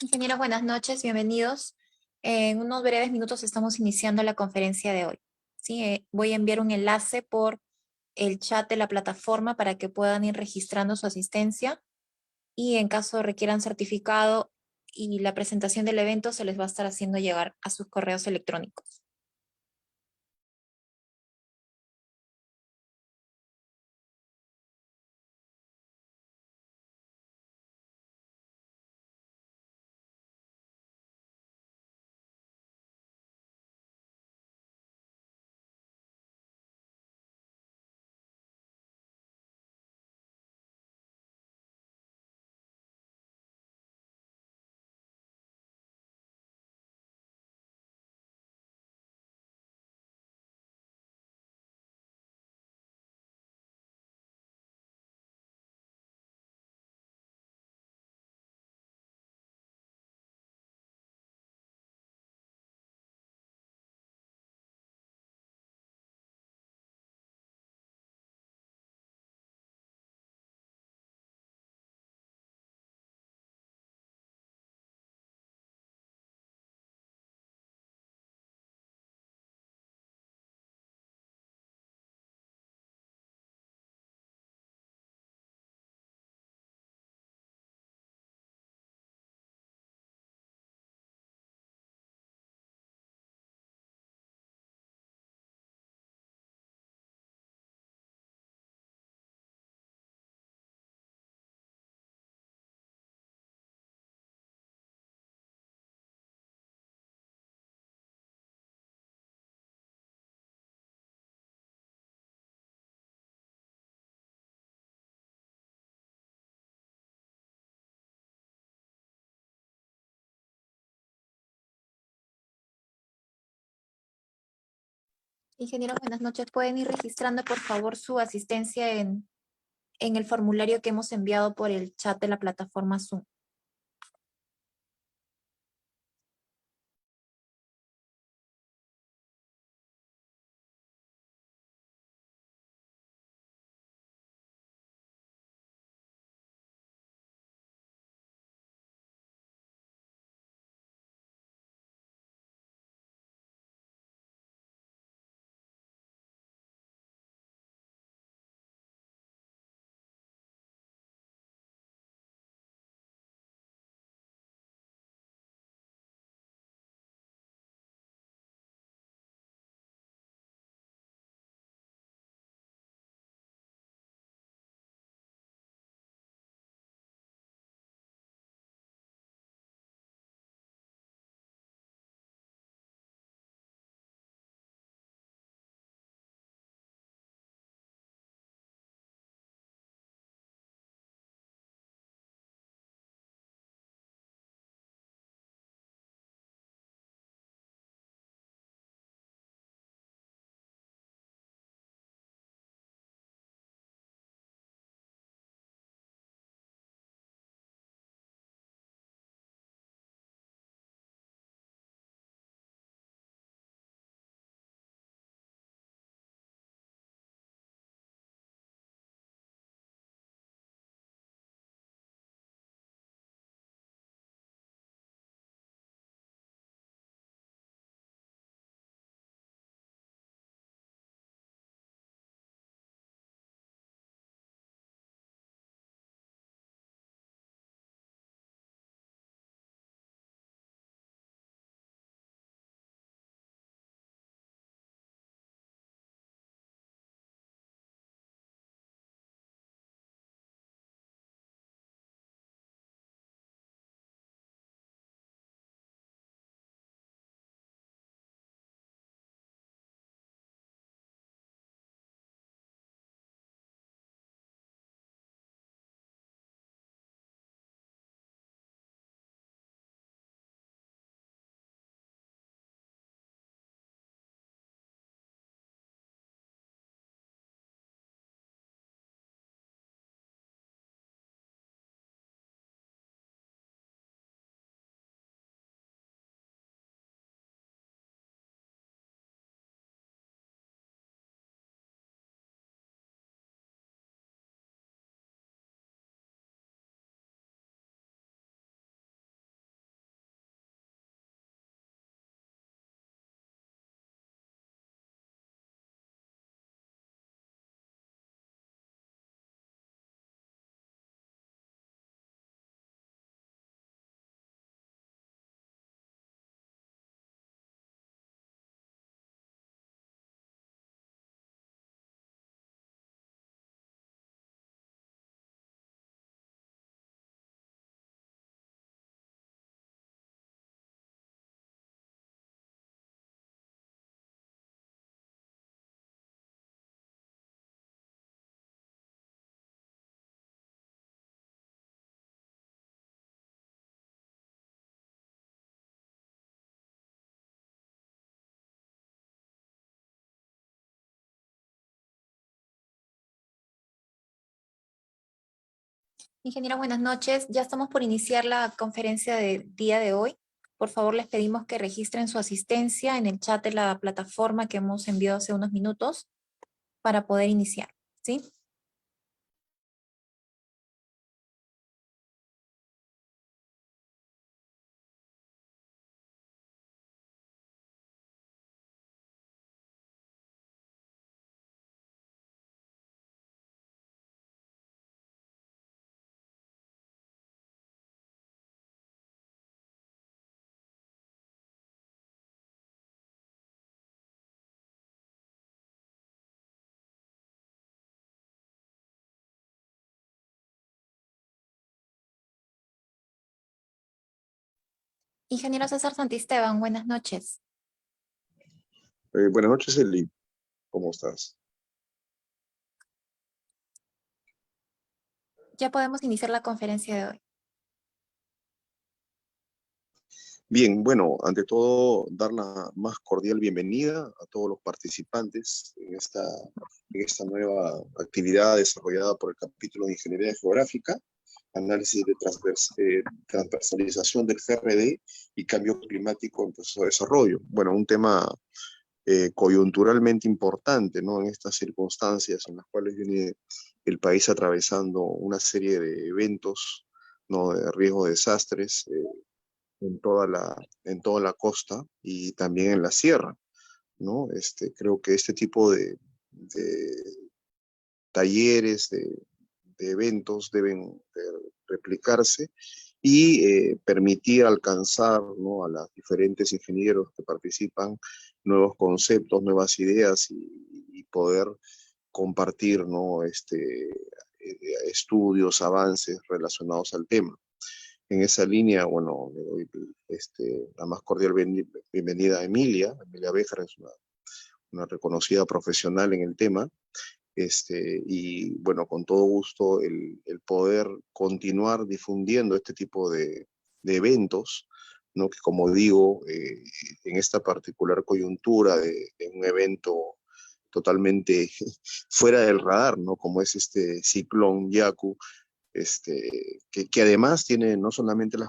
Ingenieros, buenas noches, bienvenidos. En unos breves minutos estamos iniciando la conferencia de hoy. Sí, voy a enviar un enlace por el chat de la plataforma para que puedan ir registrando su asistencia y en caso requieran certificado y la presentación del evento se les va a estar haciendo llegar a sus correos electrónicos. Ingenieros, buenas noches. ¿Pueden ir registrando, por favor, su asistencia en el formulario que hemos enviado por el chat de la plataforma Zoom? Ingeniero, buenas noches. Ya estamos por iniciar la conferencia del día de hoy. Por favor, les pedimos que registren su asistencia en el chat de la plataforma que hemos enviado hace unos minutos para poder iniciar, ¿sí? Ingeniero César Santisteban, buenas noches. Buenas noches, Eli. ¿Cómo estás? Ya podemos iniciar la conferencia de hoy. Bien, bueno, ante todo, dar la más cordial bienvenida a todos los participantes en esta nueva actividad desarrollada por el capítulo de Ingeniería Geográfica, análisis de transversalización del CRD y cambio climático en proceso de desarrollo. Bueno, un tema coyunturalmente importante, ¿no? En estas circunstancias en las cuales viene el país atravesando una serie de eventos, ¿no? De riesgo de desastres en toda la costa y también en la sierra, ¿no? Creo que este tipo de talleres, de eventos deben replicarse y permitir alcanzar, ¿no? A los diferentes ingenieros que participan nuevos conceptos, nuevas ideas y poder compartir, ¿no? Estudios, avances relacionados al tema. En esa línea, bueno, le doy la más cordial bienvenida a Emilia Béjar, es una reconocida profesional en el tema, y bueno, con todo gusto el poder continuar difundiendo este tipo de eventos, ¿no? Que como digo, en esta particular coyuntura de un evento totalmente fuera del radar, ¿no? Como es este ciclón Yaku, que además tiene no solamente las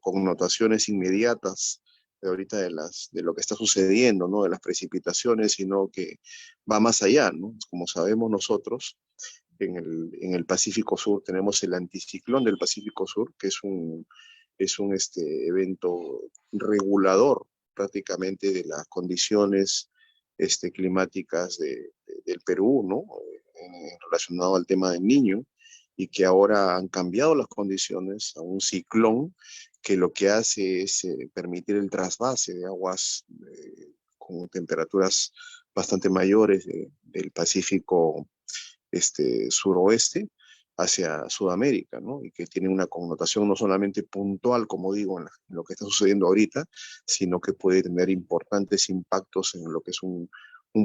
connotaciones inmediatas de ahorita de lo que está sucediendo, ¿no? De las precipitaciones, sino que va más allá, ¿no? Como sabemos nosotros, en el Pacífico Sur tenemos el anticiclón del Pacífico Sur, que es un evento regulador prácticamente de las condiciones climáticas del Perú, ¿no? Relacionado al tema del Niño, y que ahora han cambiado las condiciones a un ciclón que lo que hace es permitir el trasvase de aguas con temperaturas bastante mayores del Pacífico suroeste hacia Sudamérica, ¿no? Y que tiene una connotación no solamente puntual, como digo, en lo que está sucediendo ahorita, sino que puede tener importantes impactos en lo que es un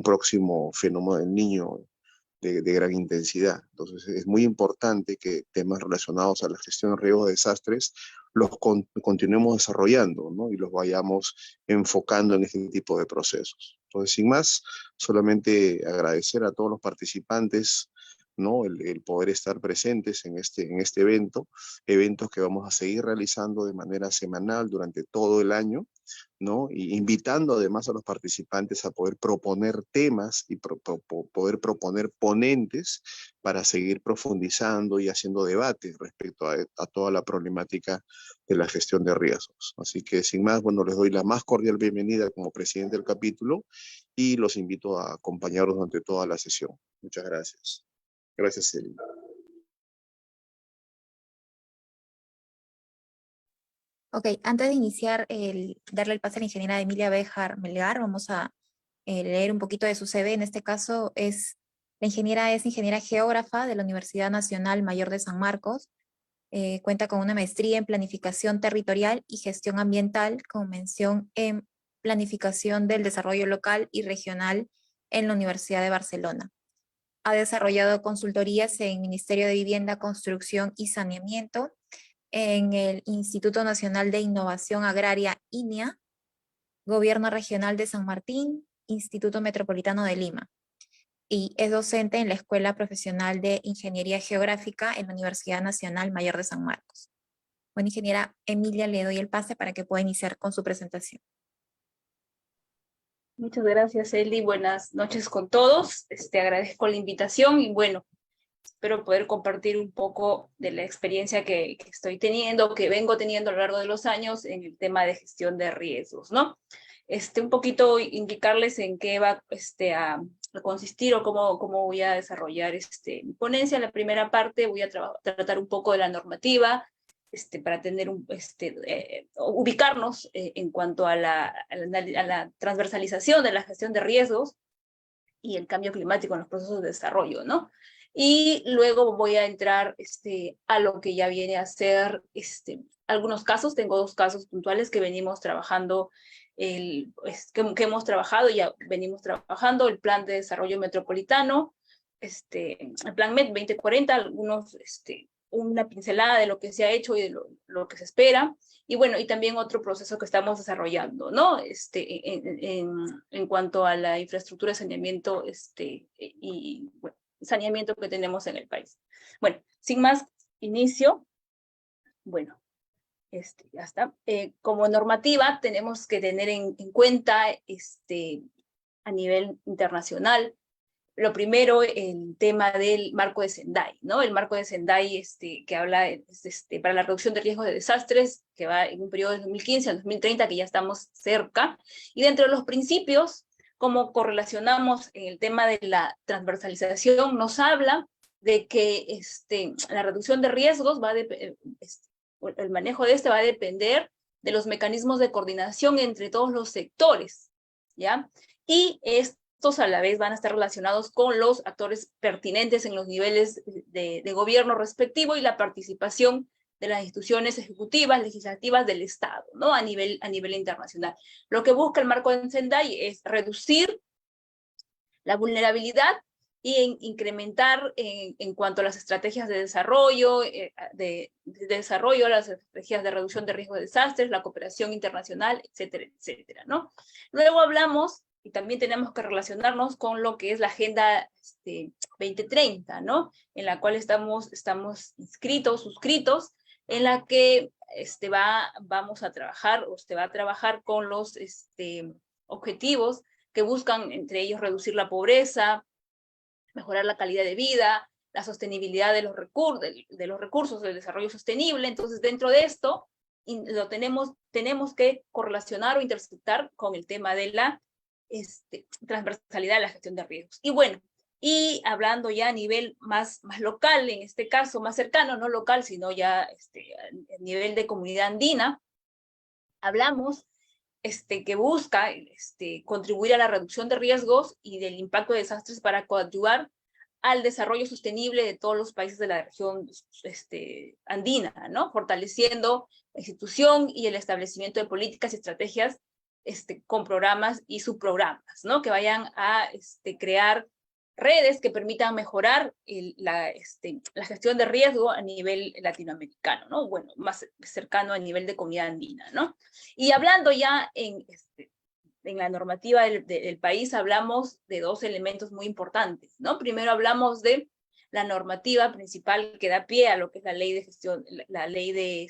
próximo fenómeno del niño de gran intensidad. Entonces, es muy importante que temas relacionados a la gestión de riesgos de desastres los continuemos desarrollando, ¿no? Y los vayamos enfocando en este tipo de procesos. Entonces, sin más, solamente agradecer a todos los participantes, ¿no? El poder estar presentes en este evento, eventos que vamos a seguir realizando de manera semanal durante todo el año, ¿no? Y invitando además a los participantes a poder proponer temas y poder proponer ponentes para seguir profundizando y haciendo debates respecto a toda la problemática de la gestión de riesgos. Así que sin más, bueno, les doy la más cordial bienvenida como presidente del capítulo y los invito a acompañarnos durante toda la sesión. Muchas gracias. Gracias, Celina. Ok, antes de iniciar, darle el pase a la ingeniera Emilia Béjar Melgar, vamos a leer un poquito de su CV. En este caso, es ingeniera geógrafa de la Universidad Nacional Mayor de San Marcos. Cuenta con una maestría en planificación territorial y gestión ambiental, con mención en planificación del desarrollo local y regional en la Universidad de Barcelona. Ha desarrollado consultorías en Ministerio de Vivienda, Construcción y Saneamiento, en el Instituto Nacional de Innovación Agraria, INIA, Gobierno Regional de San Martín, Instituto Metropolitano de Lima. y es docente en la Escuela Profesional de Ingeniería Geográfica en la Universidad Nacional Mayor de San Marcos. Bueno, ingeniera Emilia, le doy el pase para que pueda iniciar con su presentación. Muchas gracias, Eli. Buenas noches con todos. Agradezco la invitación y bueno, espero poder compartir un poco de la experiencia que estoy teniendo, que vengo teniendo a lo largo de los años en el tema de gestión de riesgos, ¿no? Un poquito indicarles en qué va a consistir o cómo voy a desarrollar mi ponencia. En la primera parte voy a tratar un poco de la normativa, para tener ubicarnos en cuanto a la transversalización de la gestión de riesgos y el cambio climático en los procesos de desarrollo, ¿no? Y luego voy a entrar a lo que ya viene a ser algunos casos. Tengo 2 casos puntuales que venimos trabajando, que hemos trabajado, ya venimos trabajando, el Plan de Desarrollo Metropolitano, el Plan MET 2040, algunos, una pincelada de lo que se ha hecho y de lo que se espera, y bueno, y también otro proceso que estamos desarrollando, ¿no? En cuanto a la infraestructura de saneamiento, y bueno, saneamiento que tenemos en el país. Bueno, sin más, inicio. Bueno, ya está. Como normativa tenemos que tener en cuenta, a nivel internacional, lo primero, el tema del marco de Sendai, ¿no? El marco de Sendai, que habla para la reducción de riesgos de desastres, que va en un periodo de 2015 al 2030, que ya estamos cerca. Y dentro de los principios, como correlacionamos en el tema de la transversalización, nos habla de que la reducción de riesgos el manejo de va a depender de los mecanismos de coordinación entre todos los sectores, ¿ya? Y estos a la vez van a estar relacionados con los actores pertinentes en los niveles de gobierno respectivo y la participación de las instituciones ejecutivas, legislativas del Estado, ¿no? A nivel internacional. Lo que busca el marco de Sendai es reducir la vulnerabilidad y incrementar en cuanto a las estrategias de desarrollo, las estrategias de reducción de riesgo de desastres, la cooperación internacional, etcétera, etcétera, ¿no? Luego hablamos, y también tenemos que relacionarnos con lo que es la Agenda 2030, ¿no? En la cual estamos suscritos, en la que vamos a trabajar, o va a trabajar con los objetivos que buscan, entre ellos, reducir la pobreza, mejorar la calidad de vida, la sostenibilidad de los recursos del desarrollo sostenible. Entonces, dentro de esto, tenemos que correlacionar o intersectar con el tema de la transversalidad de la gestión de riesgos. Y bueno, y hablando ya a nivel más local, en este caso más cercano, no local, sino ya a nivel de comunidad andina, hablamos que busca contribuir a la reducción de riesgos y del impacto de desastres para coadyuvar al desarrollo sostenible de todos los países de la región andina, ¿no? Fortaleciendo la institución y el establecimiento de políticas y estrategias con programas y subprogramas, ¿no? Que vayan a crear redes que permitan mejorar la gestión de riesgo a nivel latinoamericano, ¿no? Bueno, más cercano a nivel de comunidad andina, ¿no? Y hablando ya en la normativa del país, hablamos de 2 elementos muy importantes, ¿no? Primero hablamos de la normativa principal que da pie a lo que es la ley de gestión, la ley de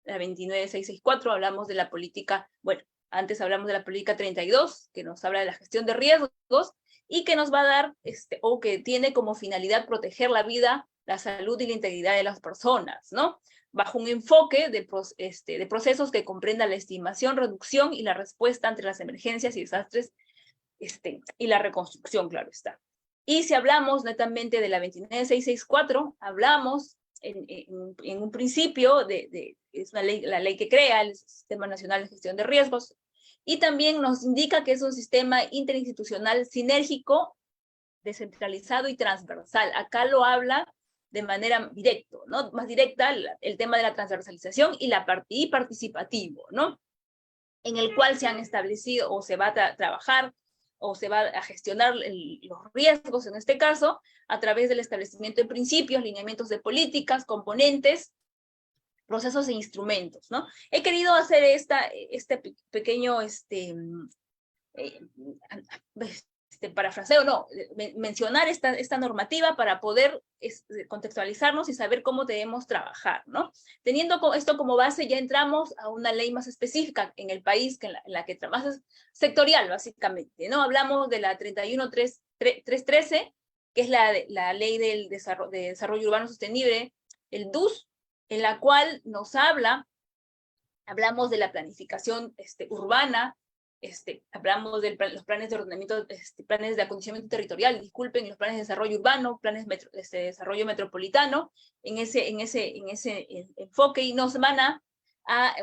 la 29664, hablamos de la política, bueno, antes hablamos de la política 32, que nos habla de la gestión de riesgos, y que nos va a dar, o que tiene como finalidad proteger la vida, la salud y la integridad de las personas, ¿no? Bajo un enfoque de procesos que comprendan la estimación, reducción y la respuesta ante las emergencias y desastres, y la reconstrucción, claro está. Y si hablamos netamente de la 29664, hablamos en un principio es una ley, la ley que crea el Sistema Nacional de Gestión de Riesgos, y también nos indica que es un sistema interinstitucional sinérgico, descentralizado y transversal. Acá lo habla de manera directa, ¿no? Más directa el tema de la transversalización y participativo, ¿no? En el cual se han establecido o se va a trabajar o se va a gestionar los riesgos, en este caso, a través del establecimiento de principios, lineamientos de políticas, componentes, procesos e instrumentos, ¿no? He querido hacer este pequeño parafraseo, no, mencionar esta normativa para poder contextualizarnos y saber cómo debemos trabajar, ¿no? Teniendo esto como base, ya entramos a una ley más específica en el país, que en la que más sectorial, básicamente, ¿no? Hablamos de la 313, que es la Ley de Desarrollo Urbano Sostenible, el DUS, en la cual nos hablamos de la planificación urbana, hablamos de los planes de ordenamiento, planes de acondicionamiento territorial, disculpen, los planes de desarrollo urbano, planes de desarrollo metropolitano, en ese enfoque, y nos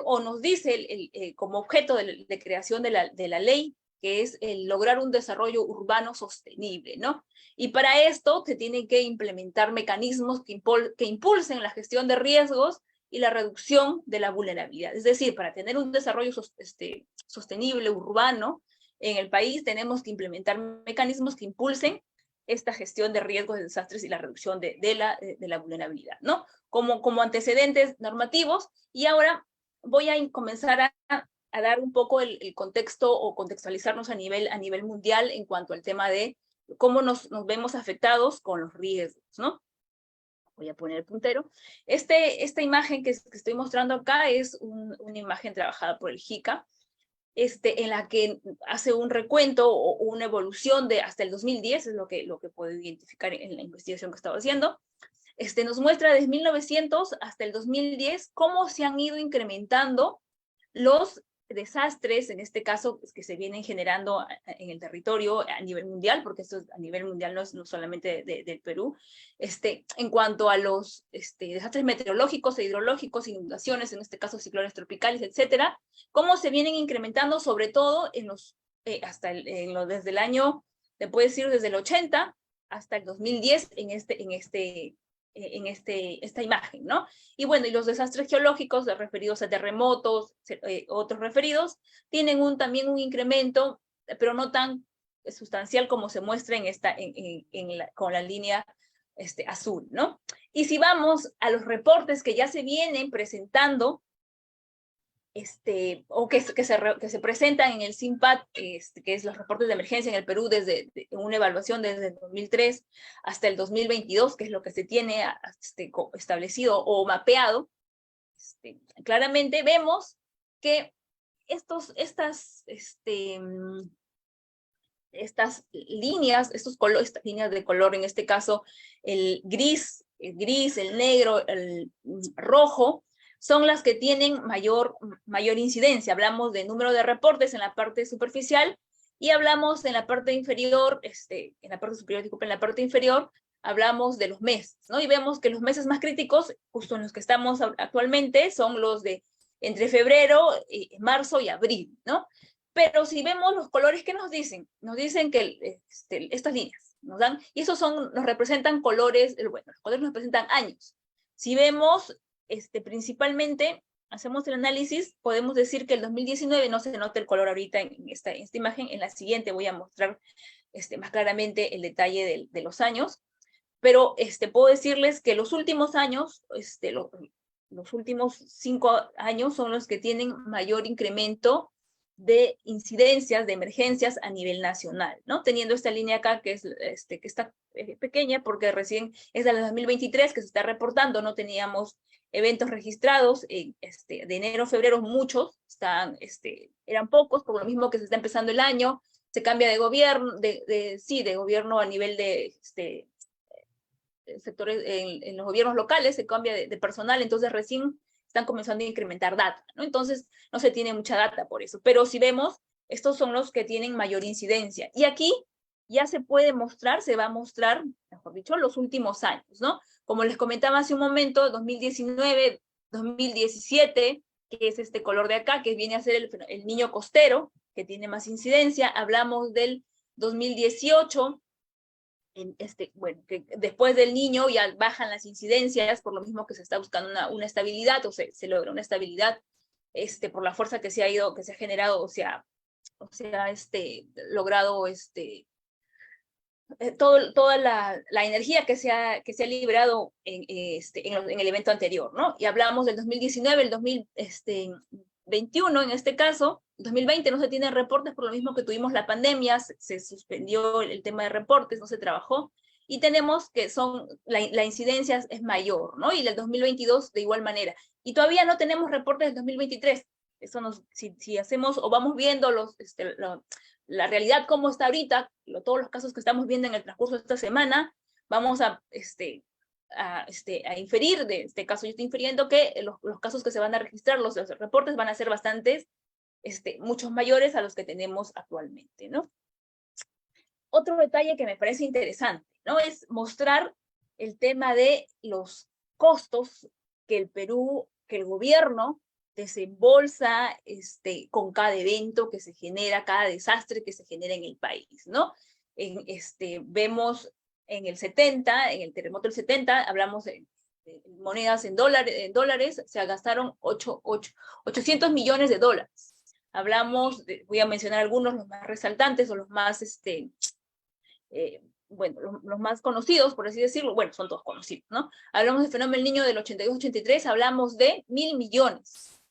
o nos dice como objeto de creación de la ley, que es el lograr un desarrollo urbano sostenible, ¿no? Y para esto se tienen que implementar mecanismos que impulsen la gestión de riesgos y la reducción de la vulnerabilidad. Es decir, para tener un desarrollo sostenible urbano en el país, tenemos que implementar mecanismos que impulsen esta gestión de riesgos, de desastres y la reducción de la vulnerabilidad, ¿no? Como antecedentes normativos. Y ahora voy a comenzar a dar un poco el contexto o contextualizarnos a nivel mundial en cuanto al tema de cómo nos vemos afectados con los riesgos, ¿no? Voy a poner el puntero. Esta imagen que estoy mostrando acá es una imagen trabajada por el JICA, en la que hace un recuento o una evolución de hasta el 2010, es lo que puedo identificar en la investigación que estaba haciendo. Nos muestra desde 1900 hasta el 2010 cómo se han ido incrementando los desastres, en este caso, que se vienen generando en el territorio a nivel mundial, porque esto a nivel mundial no solamente del Perú, en cuanto a los desastres meteorológicos e hidrológicos, inundaciones, en este caso ciclones tropicales, etcétera, cómo se vienen incrementando, sobre todo desde el año, te puedo decir, desde el 80 hasta el 2010 esta imagen, ¿no? Y bueno, y los desastres geológicos referidos a terremotos, otros referidos, tienen también un incremento, pero no tan sustancial como se muestra con la línea azul, ¿no? Y si vamos a los reportes que ya se vienen presentando, o que se presentan en el CIMPAT, que es los reportes de emergencia en el Perú desde una evaluación desde el 2003 hasta el 2022, que es lo que se tiene establecido o mapeado, claramente vemos que estas líneas, estas líneas de color, en este caso el gris, el negro, el rojo, son las que tienen mayor incidencia. Hablamos de número de reportes en la parte superficial y hablamos en la parte inferior, en la parte superior, disculpen, en la parte inferior, hablamos de los meses, ¿no? Y vemos que los meses más críticos, justo en los que estamos actualmente, son los de entre febrero, marzo y abril, ¿no? Pero si vemos los colores, ¿qué nos dicen? Nos dicen que estas líneas nos dan, y esos nos representan colores, bueno, los colores nos representan años. Si vemos principalmente, hacemos el análisis, podemos decir que el 2019, no se nota el color ahorita en esta imagen, en la siguiente voy a mostrar más claramente el detalle de los años, pero puedo decirles que los últimos años, los últimos 5 años son los que tienen mayor incremento de incidencias, de emergencias a nivel nacional, ¿no? Teniendo esta línea acá que está pequeña porque recién es de la 2023 que se está reportando, no teníamos eventos registrados, de enero a febrero muchos, eran pocos, por lo mismo que se está empezando el año, se cambia de gobierno, de gobierno a nivel de sectores, en los gobiernos locales se cambia de personal, entonces recién están comenzando a incrementar data, ¿no? Entonces no se tiene mucha data por eso, pero si vemos, estos son los que tienen mayor incidencia, y aquí ya se va a mostrar, mejor dicho, los últimos años, ¿no? Como les comentaba hace un momento, 2019, 2017, que es este color de acá, que viene a ser el niño costero, que tiene más incidencia. Hablamos del 2018, bueno, que después del niño ya bajan las incidencias, por lo mismo que se está buscando una estabilidad, o se logra una estabilidad por la fuerza que se ha generado, o sea, logrado toda la energía que se ha librado en el evento anterior, ¿no? Y hablamos del 2019, el 2021, en este caso, 2020 no se tienen reportes por lo mismo que tuvimos la pandemia, se suspendió el tema de reportes, no se trabajó, y tenemos que la incidencia es mayor, ¿no? Y el 2022 de igual manera. Y todavía no tenemos reportes del 2023. Eso si hacemos o vamos viendo la realidad como está ahorita, todos los casos que estamos viendo en el transcurso de esta semana, vamos a inferir, de este caso yo estoy infiriendo que los casos que se van a registrar, los reportes van a ser bastantes, muchos mayores a los que tenemos actualmente, ¿no? Otro detalle que me parece interesante, ¿no? Es mostrar el tema de los costos que el gobierno desembolsa con cada evento que se genera, cada desastre que se genera en el país, ¿no? Vemos en el terremoto del 70, hablamos de monedas en dólares, se gastaron 800 millones de dólares. Hablamos, voy a mencionar algunos, los más resaltantes o los más, los más conocidos, por así decirlo, bueno, son todos conocidos, ¿no? Hablamos del fenómeno del Niño del 82-83, hablamos de 1.000 millones.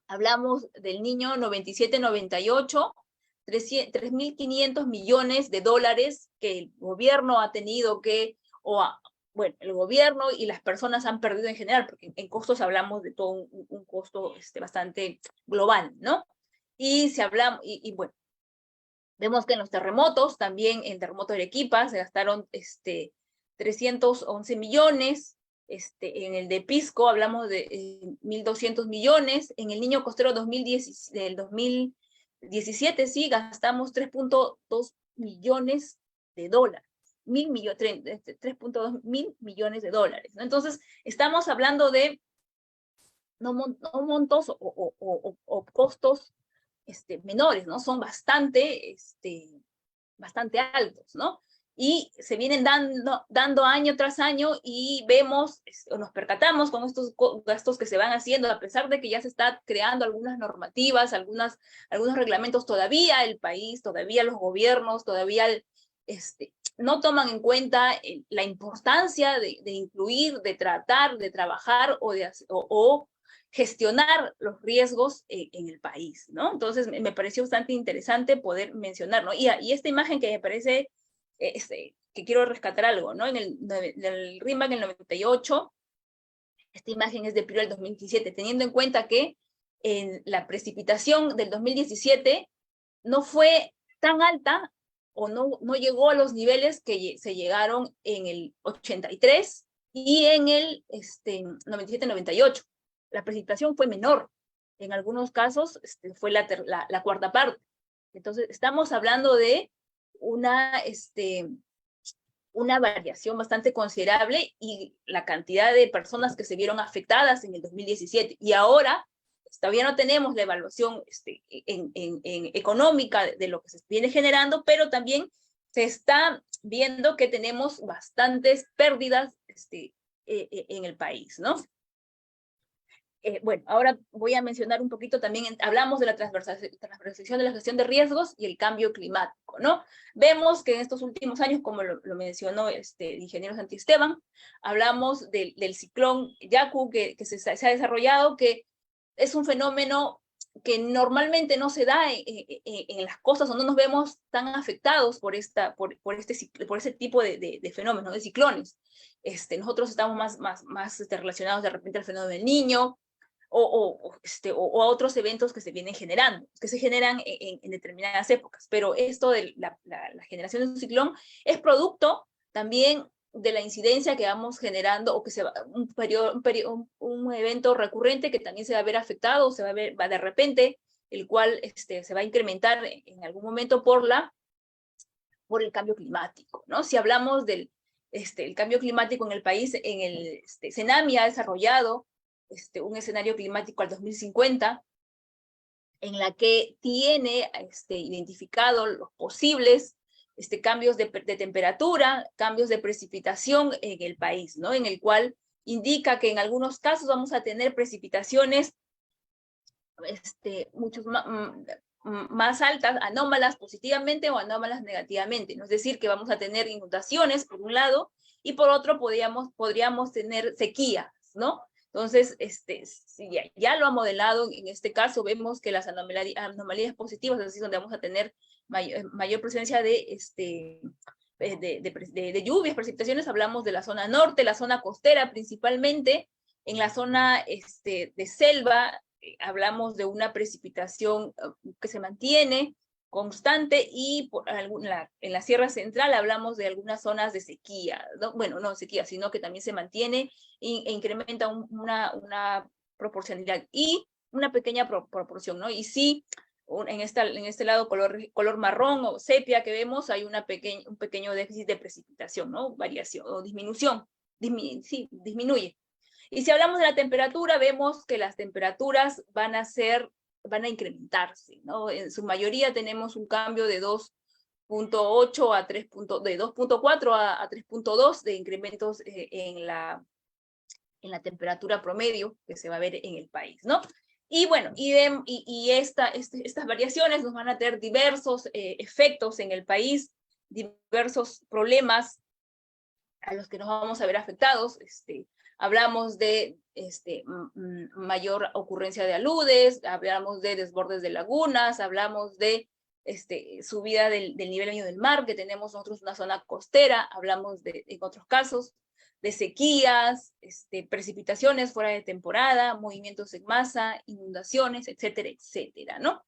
Hablamos del Niño 97-98, 3.500 millones de dólares que el gobierno ha tenido que, el gobierno y las personas han perdido en general, porque en costos hablamos de todo un costo bastante global, ¿no? Y bueno, vemos que en los terremotos, también en el terremoto de Arequipa, se gastaron 311 millones, en el de Pisco hablamos de 1.200 millones, en el Niño Costero del 2017, sí, gastamos 3.2 millones de dólares, 3.2 mil millones de dólares, ¿no? Entonces, estamos hablando de no montos o costos menores, ¿no? Son bastante altos, ¿no? Y se vienen dando año tras año y vemos, o nos percatamos con estos gastos que se van haciendo, a pesar de que ya se está creando algunas normativas, algunos reglamentos, todavía el país, todavía los gobiernos, todavía no toman en cuenta la importancia de incluir, de tratar, de trabajar o gestionar los riesgos en el país, ¿no? Entonces, me pareció bastante interesante poder mencionarlo. Y esta imagen que me parece, que quiero rescatar algo, ¿no? En el RIMAC en el 98, esta imagen es de Piura del 2017, teniendo en cuenta que en la precipitación del 2017 no fue tan alta o no llegó a los niveles que se llegaron en el 83 y en el 97-98. La precipitación fue menor. En algunos casos fue la cuarta parte. Entonces, estamos hablando de una variación bastante considerable y la cantidad de personas que se vieron afectadas en el 2017. Y ahora todavía no tenemos la evaluación económica de lo que se viene generando, pero también se está viendo que tenemos bastantes pérdidas en el país, ¿no? Bueno, ahora voy a mencionar un poquito también, hablamos de la transversalización de la gestión de riesgos y el cambio climático, ¿no? Vemos que en estos últimos años, como lo mencionó el ingeniero Santisteban, hablamos del ciclón Yaku que se ha desarrollado, que es un fenómeno que normalmente no se da en las costas, o no nos vemos tan afectados por ese tipo de fenómenos, de ciclones. Nosotros estamos más relacionados de repente al fenómeno del Niño, o a otros eventos que se vienen generando, que se generan en determinadas épocas. Pero esto de la generación de un ciclón es producto también de la incidencia que vamos generando, o que un evento recurrente que también se va a ver afectado, o va de repente, el cual se va a incrementar en algún momento por el cambio climático, ¿no? Si hablamos del el cambio climático en el país, en el CENAMI ha desarrollado un escenario climático al 2050, en la que tiene identificado los posibles cambios de temperatura, cambios de precipitación en el país, ¿no? En el cual indica que en algunos casos vamos a tener precipitaciones muchos más altas, anómalas positivamente o anómalas negativamente, ¿no? Es decir, que vamos a tener inundaciones por un lado, y por otro podríamos tener sequías, ¿no? Entonces, si ya lo ha modelado, en este caso vemos que las anomalías positivas, es decir, donde vamos a tener mayor presencia de lluvias, precipitaciones, hablamos de la zona norte, la zona costera principalmente. En la zona de selva hablamos de una precipitación que se mantiene constante, y en la Sierra Central hablamos de algunas zonas de sequía, ¿no? Bueno, no sequía, sino que también se mantiene e incrementa una proporcionalidad y una pequeña proporción, ¿no? Y sí, en este lado color marrón o sepia que vemos, hay un pequeño déficit de precipitación, ¿no? Variación o disminución, sí, disminuye. Y si hablamos de la temperatura, vemos que las temperaturas van a incrementarse, ¿no? En su mayoría tenemos un cambio de 2.8 a 3. De 2.4 a 3.2 de incrementos en la temperatura promedio que se va a ver en el país, ¿no? Y bueno, estas variaciones nos van a tener diversos efectos en el país, diversos problemas a los que nos vamos a ver afectados. Hablamos de mayor ocurrencia de aludes, hablamos de desbordes de lagunas, hablamos de subida del nivel medio del mar, que tenemos nosotros una zona costera, hablamos en otros casos de sequías, precipitaciones fuera de temporada, movimientos en masa, inundaciones, etcétera, etcétera, ¿no?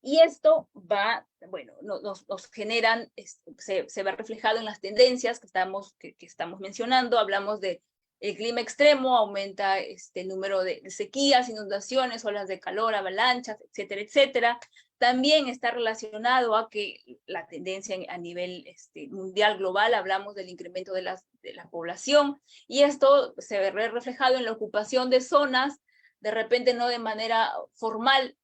Y esto nos generan, se ve reflejado en las tendencias que estamos mencionando. Hablamos de el clima extremo, aumenta el número de sequías, inundaciones, olas de calor, avalanchas, etcétera, etcétera. También está relacionado a que la tendencia a nivel mundial, global, hablamos del incremento de la población, y esto se ve reflejado en la ocupación de zonas, de repente no de manera formal,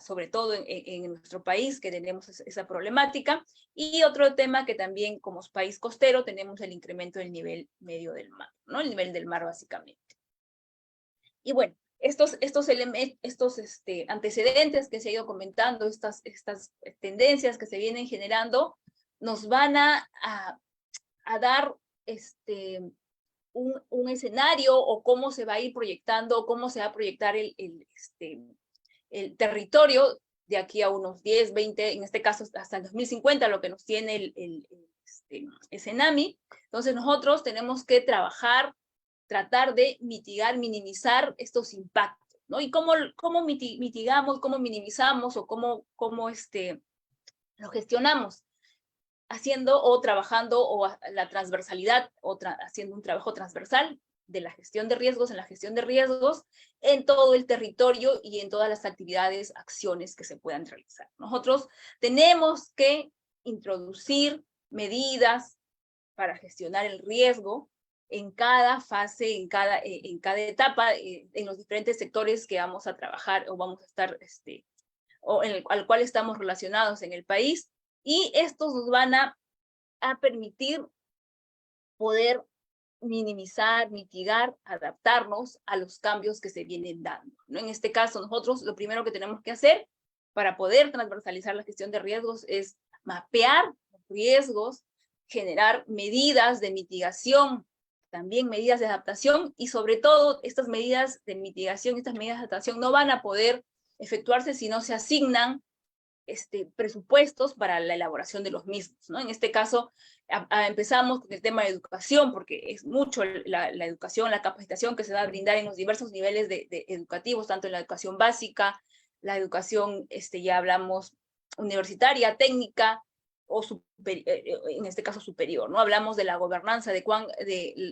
sobre todo en nuestro país, que tenemos esa problemática. Y otro tema que también, como país costero, tenemos el incremento del nivel medio del mar, ¿no? El nivel del mar, básicamente. Y bueno, estos antecedentes que se ha ido comentando, estas tendencias que se vienen generando, nos van a dar un escenario, o cómo se va a ir proyectando, cómo se va a proyectar el territorio de aquí a unos 10, 20, en este caso hasta el 2050, lo que nos tiene el CENAMI. Entonces nosotros tenemos que tratar de mitigar, minimizar estos impactos, ¿no? Y cómo mitigamos, cómo minimizamos, o cómo lo gestionamos, haciendo o trabajando la transversalidad, haciendo un trabajo transversal de la gestión de riesgos, en todo el territorio y en todas las actividades, acciones que se puedan realizar. Nosotros tenemos que introducir medidas para gestionar el riesgo en cada fase, en cada etapa, en los diferentes sectores que vamos a trabajar o vamos a estar, al cual estamos relacionados en el país, y estos nos van a permitir poder minimizar, mitigar, adaptarnos a los cambios que se vienen dando, ¿no? En este caso, nosotros lo primero que tenemos que hacer para poder transversalizar la gestión de riesgos es mapear los riesgos, generar medidas de mitigación, también medidas de adaptación, y sobre todo estas medidas de mitigación, estas medidas de adaptación no van a poder efectuarse si no se asignan presupuestos para la elaboración de los mismos, ¿no? En este caso, empezamos con el tema de educación, porque es mucho la educación, la capacitación que se va a brindar en los diversos niveles de educativos, tanto en la educación básica, la educación, ya hablamos, universitaria, técnica, o en este caso superior, ¿no? Hablamos de la gobernanza, de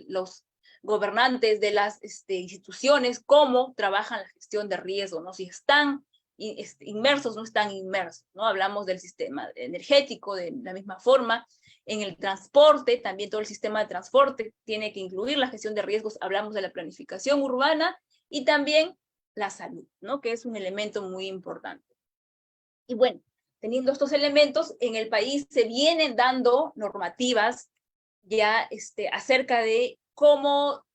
los gobernantes de las instituciones, cómo trabajan la gestión de riesgo, ¿no? Si están inmersos, no están inmersos, ¿no? Hablamos del sistema energético de la misma forma, en el transporte, también todo el sistema de transporte tiene que incluir la gestión de riesgos, hablamos de la planificación urbana, y también la salud, ¿no? Que es un elemento muy importante. Y bueno, teniendo estos elementos, en el país se vienen dando normativas ya acerca de cómo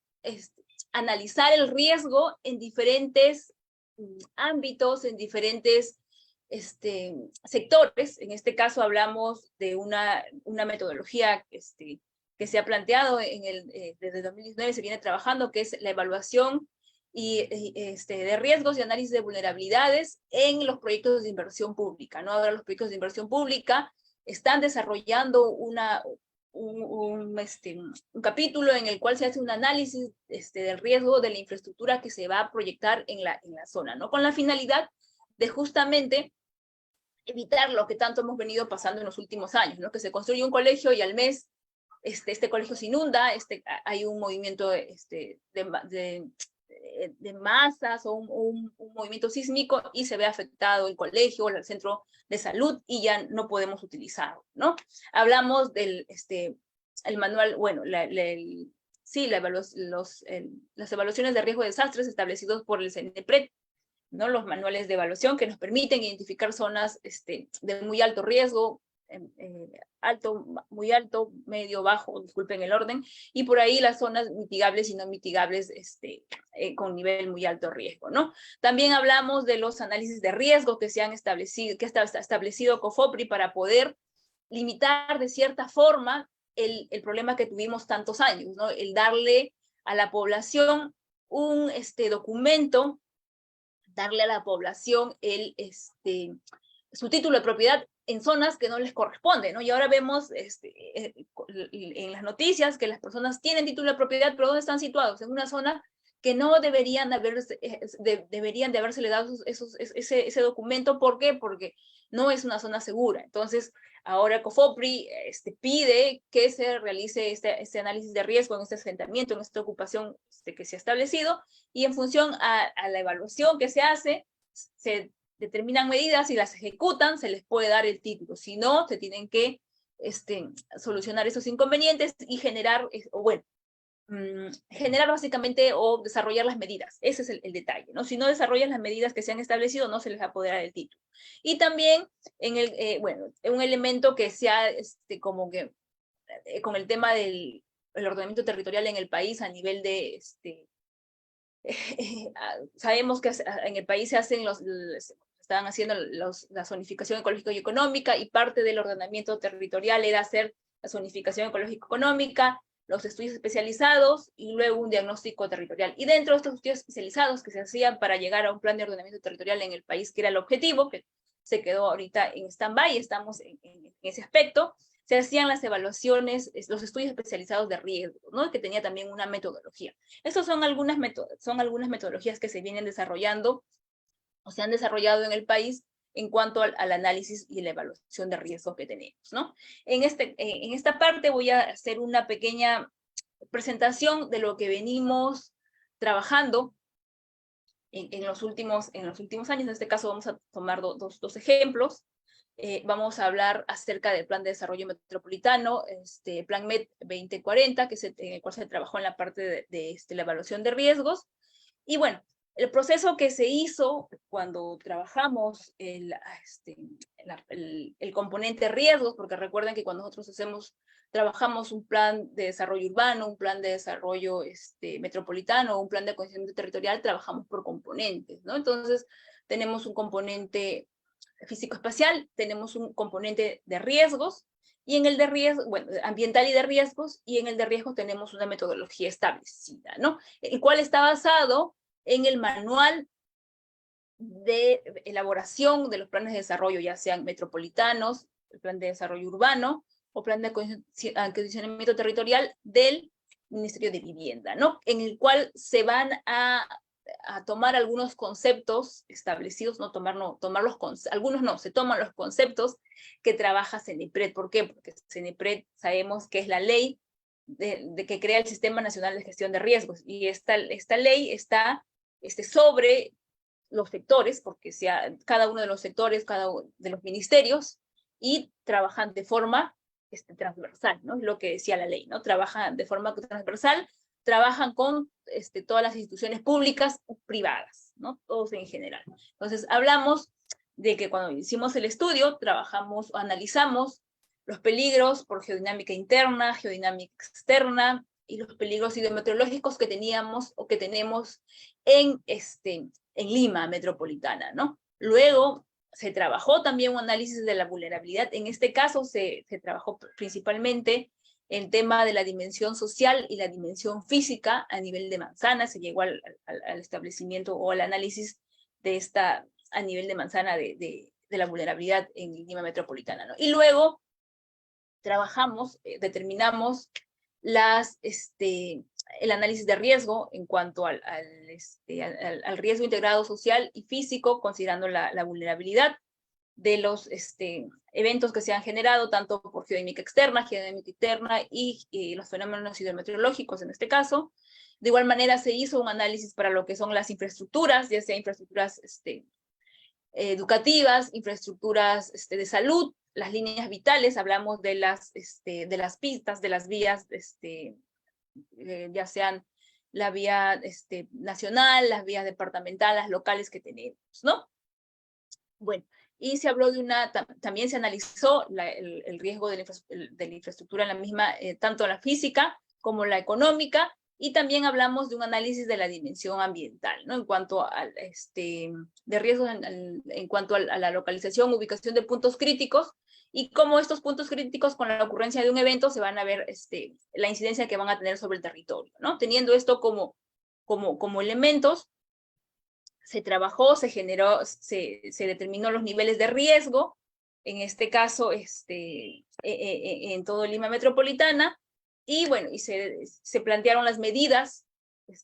analizar el riesgo en diferentes ámbitos, en diferentes sectores. En este caso hablamos de una metodología que se ha planteado desde 2019 se viene trabajando, que es la evaluación de riesgos y análisis de vulnerabilidades en los proyectos de inversión pública, ¿no? Ahora los proyectos de inversión pública están desarrollando un capítulo en el cual se hace un análisis del riesgo de la infraestructura que se va a proyectar en la zona, ¿no? Con la finalidad de justamente evitar lo que tanto hemos venido pasando en los últimos años, ¿no? Que se construye un colegio y al mes este colegio se inunda, hay un movimiento de masas o un movimiento sísmico y se ve afectado el colegio o el centro de salud y ya no podemos utilizarlo, ¿no? Hablamos del el manual, bueno, las evaluaciones de riesgo de desastres establecidos por el CENEPRED, ¿no? Los manuales de evaluación que nos permiten identificar zonas de muy alto riesgo, alto, muy alto, medio, bajo, disculpen el orden, y por ahí las zonas mitigables y no mitigables con nivel muy alto riesgo, ¿no? También hablamos de los análisis de riesgo que se han establecido, que está establecido COFOPRI para poder limitar de cierta forma el problema que tuvimos tantos años, ¿no? El darle a la población un documento, darle a la población su título de propiedad en zonas que no les corresponde, ¿no? Y ahora vemos en las noticias que las personas tienen título de propiedad, pero ¿dónde están situados? En una zona que no deberían de habérsele dado ese documento. ¿Por qué? Porque no es una zona segura. Entonces, ahora COFOPRI pide que se realice este análisis de riesgo en este asentamiento, en esta ocupación que se ha establecido, y en función a la evaluación que se hace, se determinan medidas y las ejecutan, se les puede dar el título. Si no, se tienen que solucionar esos inconvenientes y generar básicamente o desarrollar las medidas. Ese es el detalle, ¿no? Si no desarrollan las medidas que se han establecido, no se les va a poder dar el título. Y también, un elemento que sea como que con el tema del ordenamiento territorial en el país a nivel de sabemos que en el país se hacen estaban haciendo la zonificación ecológica y económica, y parte del ordenamiento territorial era hacer la zonificación ecológica y económica, los estudios especializados y luego un diagnóstico territorial. Y dentro de estos estudios especializados que se hacían para llegar a un plan de ordenamiento territorial en el país, que era el objetivo, que se quedó ahorita en stand-by, estamos en ese aspecto, se hacían las evaluaciones, los estudios especializados de riesgo, ¿no? Que tenía también una metodología. Estas son algunas metodologías que se vienen desarrollando o se han desarrollado en el país en cuanto al análisis y la evaluación de riesgo que tenemos, ¿no? En esta parte voy a hacer una pequeña presentación de lo que venimos trabajando en los últimos años. En este caso vamos a tomar dos ejemplos. Vamos a hablar acerca del Plan de Desarrollo Metropolitano, Plan MED 2040, en el cual se trabajó en la parte de la evaluación de riesgos. Y bueno, el proceso que se hizo cuando trabajamos el componente riesgos, porque recuerden que cuando nosotros trabajamos un plan de desarrollo urbano, un plan de desarrollo metropolitano, un plan de acondicionamiento territorial, trabajamos por componentes, ¿no? Entonces, tenemos un componente físico-espacial, tenemos un componente de riesgos, y en el de riesgo, ambiental y de riesgos, y en el de riesgos tenemos una metodología establecida, ¿no? El cual está basado en el manual de elaboración de los planes de desarrollo, ya sean metropolitanos, el plan de desarrollo urbano o plan de acondicionamiento territorial del Ministerio de Vivienda, ¿no? En el cual se van a tomar algunos conceptos establecidos, se toman los conceptos que trabaja CENEPRED. ¿Por qué? Porque CENEPRED sabemos que es la ley que crea el Sistema Nacional de Gestión de Riesgos, y esta ley está sobre los sectores, porque cada uno de los sectores, cada uno de los ministerios, y trabajan de forma transversal, ¿no? Es lo que decía la ley, ¿no? Trabajan de forma transversal, trabajan con todas las instituciones públicas o privadas, ¿no? Todos en general. Entonces, hablamos de que cuando hicimos el estudio, analizamos los peligros por geodinámica interna, geodinámica externa, y los peligros hidrometeorológicos que teníamos o que tenemos en Lima metropolitana, ¿no? Luego se trabajó también un análisis de la vulnerabilidad. En este caso se trabajó principalmente el tema de la dimensión social y la dimensión física a nivel de manzana. Se llegó al establecimiento o al análisis de esta a nivel de manzana de la vulnerabilidad en Lima metropolitana, ¿no? Y luego trabajamos, determinamos el análisis de riesgo en cuanto al riesgo integrado social y físico, considerando la vulnerabilidad de los eventos que se han generado, tanto por geodinámica externa, geodinámica interna y los fenómenos hidrometeorológicos en este caso. De igual manera se hizo un análisis para lo que son las infraestructuras, ya sea infraestructuras educativas, infraestructuras de salud, las líneas vitales, hablamos de las pistas, de las vías, ya sean la vía nacional, las vías departamentales, las locales que tenemos, ¿no? Bueno, y se habló de también se analizó el riesgo de la infraestructura en la misma, tanto la física como la económica, y también hablamos de un análisis de la dimensión ambiental, ¿no? En cuanto al de riesgos en cuanto a la localización, ubicación de puntos críticos, y cómo estos puntos críticos con la ocurrencia de un evento se van a ver la incidencia que van a tener sobre el territorio, ¿no? Teniendo esto como elementos, se trabajó, se generó, se determinó los niveles de riesgo, en este caso en todo Lima metropolitana, y bueno, y se plantearon las medidas,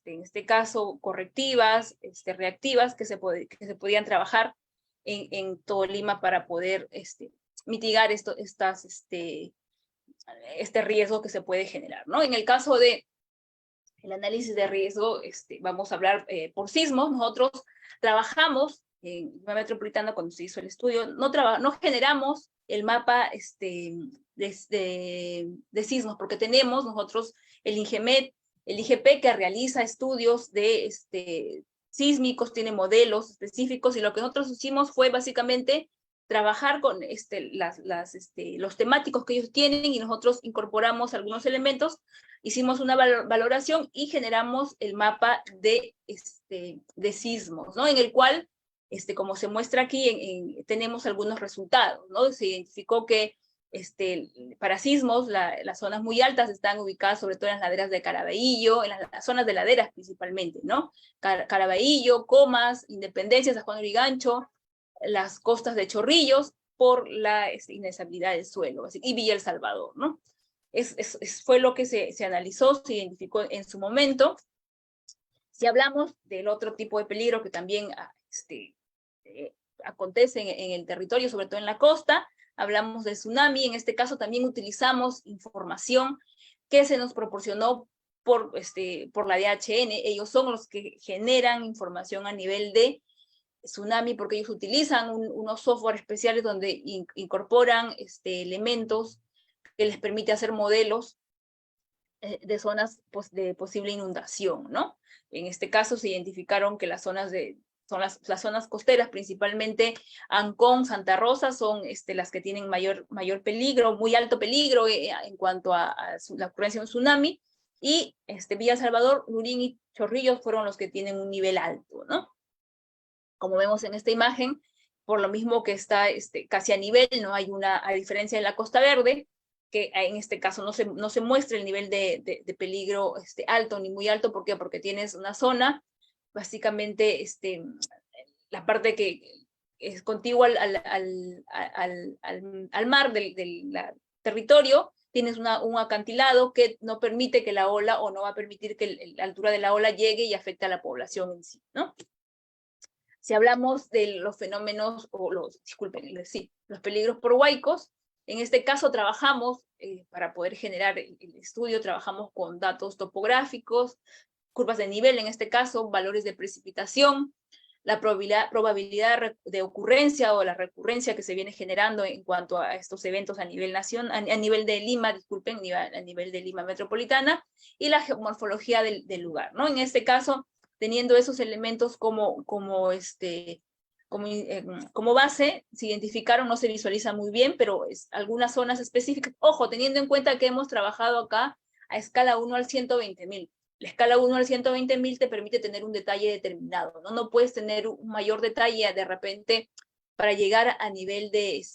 en este caso correctivas, reactivas, que se podían trabajar en todo Lima para poder mitigar este riesgo que se puede generar, ¿no? En el caso de el análisis de riesgo, vamos a hablar por sismos. Nosotros trabajamos en Lima metropolitana cuando se hizo el estudio, no generamos el mapa de sismos, porque tenemos nosotros el INGEMET, el IGP, que realiza estudios de sísmicos, tiene modelos específicos, y lo que nosotros hicimos fue básicamente trabajar con los temáticos que ellos tienen, y nosotros incorporamos algunos elementos, hicimos una valoración y generamos el mapa de sismos, ¿no? En el cual, como se muestra aquí, tenemos algunos resultados, ¿no? Se identificó que para sismos, las zonas muy altas están ubicadas sobre todo en las laderas de Caraballo, en las zonas de laderas principalmente, ¿no? Caraballo, Comas, Independencia, San Juan de Lurigancho, las costas de Chorrillos, por la inestabilidad del suelo, y Villa El Salvador, ¿no? Fue lo que se analizó, se identificó en su momento. Si hablamos del otro tipo de peligro que también acontece en el territorio, sobre todo en la costa, hablamos del tsunami. En este caso también utilizamos información que se nos proporcionó por la DHN. Ellos son los que generan información a nivel de tsunami, porque ellos utilizan unos software especiales donde incorporan elementos que les permite hacer modelos de zonas de posible inundación, ¿no? En este caso se identificaron que las zonas son las zonas costeras, principalmente Ancón, Santa Rosa, son las que tienen mayor peligro, muy alto peligro en cuanto a la ocurrencia de un tsunami, y Villa Salvador, Lurín y Chorrillos fueron los que tienen un nivel alto, ¿no? Como vemos en esta imagen, por lo mismo que está casi a nivel, no hay a diferencia de la Costa Verde, que en este caso no se muestra el nivel de peligro alto ni muy alto. ¿Por qué? Porque tienes una zona, básicamente la parte que es contigua al mar del territorio, tienes un acantilado que no permite que la ola, o no va a permitir que la altura de la ola llegue y afecte a la población en sí, ¿no? Si hablamos de los fenómenos, los peligros por huaicos, en este caso trabajamos, para poder generar el estudio, trabajamos con datos topográficos, curvas de nivel, en este caso, valores de precipitación, la probabilidad de ocurrencia o la recurrencia que se viene generando en cuanto a estos eventos a nivel nacional, a nivel de Lima, a nivel de Lima metropolitana, y la geomorfología del lugar, ¿no? En este caso, teniendo esos elementos como base, se identificaron, no se visualiza muy bien, pero algunas zonas específicas. Ojo, teniendo en cuenta que hemos trabajado acá a escala 1 al 120.000. La escala 1 al 120.000 te permite tener un detalle determinado, ¿no? No puedes tener un mayor detalle de repente para llegar a nivel de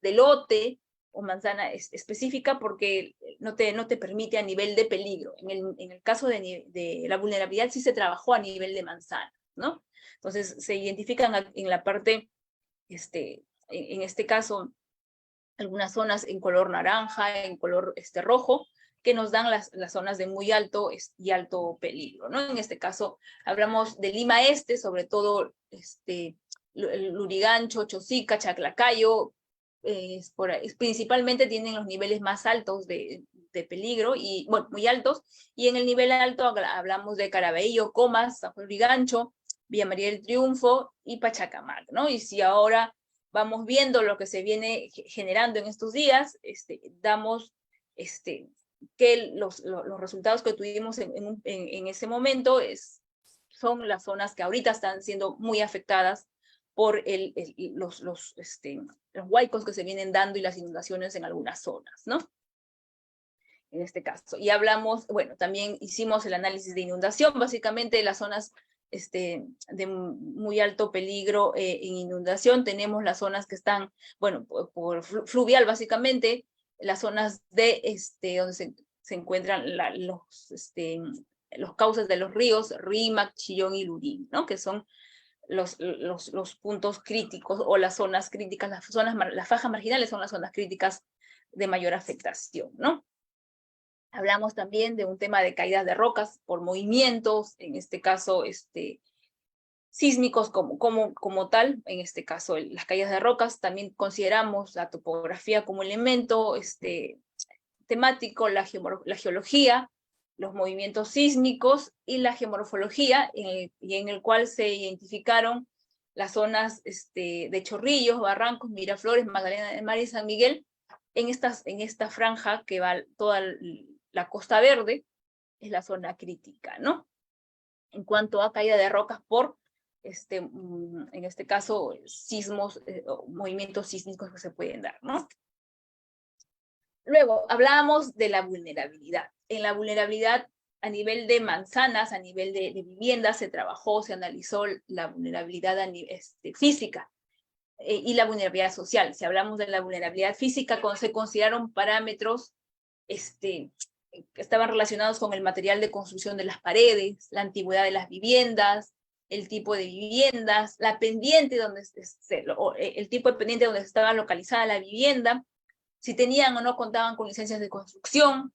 lote o manzana específica porque no te permite a nivel de peligro. En el caso de la vulnerabilidad sí se trabajó a nivel de manzana, ¿no? Entonces se identifican en la parte, en este caso, algunas zonas en color naranja, en color rojo, que nos dan las zonas de muy alto y alto peligro, ¿no? En este caso hablamos de Lima Este, sobre todo Lurigancho, Chosica, Chaclacayo, principalmente tienen los niveles más altos de peligro, y bueno, muy altos, y en el nivel alto hablamos de Caraballo, Comas, San Juan Lurigancho, Villa María del Triunfo y Pachacamac, ¿no? Y si ahora vamos viendo lo que se viene generando en estos días, damos que los resultados que tuvimos en ese momento son las zonas que ahorita están siendo muy afectadas por los huaicos que se vienen dando y las inundaciones en algunas zonas, ¿no? En este caso. Y hablamos, bueno, también hicimos el análisis de inundación, básicamente las zonas de muy alto peligro en inundación. Tenemos las zonas que están, bueno, por fluvial, básicamente, las zonas de donde se encuentran los cauces de los ríos, Rímac, Chillón y Lurín, ¿no? Que son los puntos críticos o las zonas críticas, las fajas marginales son las zonas críticas de mayor afectación, ¿no? Hablamos también de un tema de caídas de rocas por movimientos, en este caso sísmicos como tal, en este caso las caídas de rocas. También consideramos la topografía como elemento temático, la geología, los movimientos sísmicos y la geomorfología, y en el cual se identificaron las zonas de Chorrillos, Barrancos, Miraflores, Magdalena del Mar y San Miguel, en esta franja que va toda la Costa Verde, es la zona crítica, ¿no? En cuanto a caída de rocas por, en este caso, sismos, movimientos sísmicos que se pueden dar, ¿no? Luego, hablábamos de la vulnerabilidad. En la vulnerabilidad, a nivel de manzanas, a nivel de viviendas, se trabajó, se analizó la vulnerabilidad física y la vulnerabilidad social. Si hablamos de la vulnerabilidad física, se consideraron parámetros que estaban relacionados con el material de construcción de las paredes, la antigüedad de las viviendas, el tipo de viviendas, la pendiente el tipo de pendiente donde estaba localizada la vivienda, si tenían o no contaban con licencias de construcción,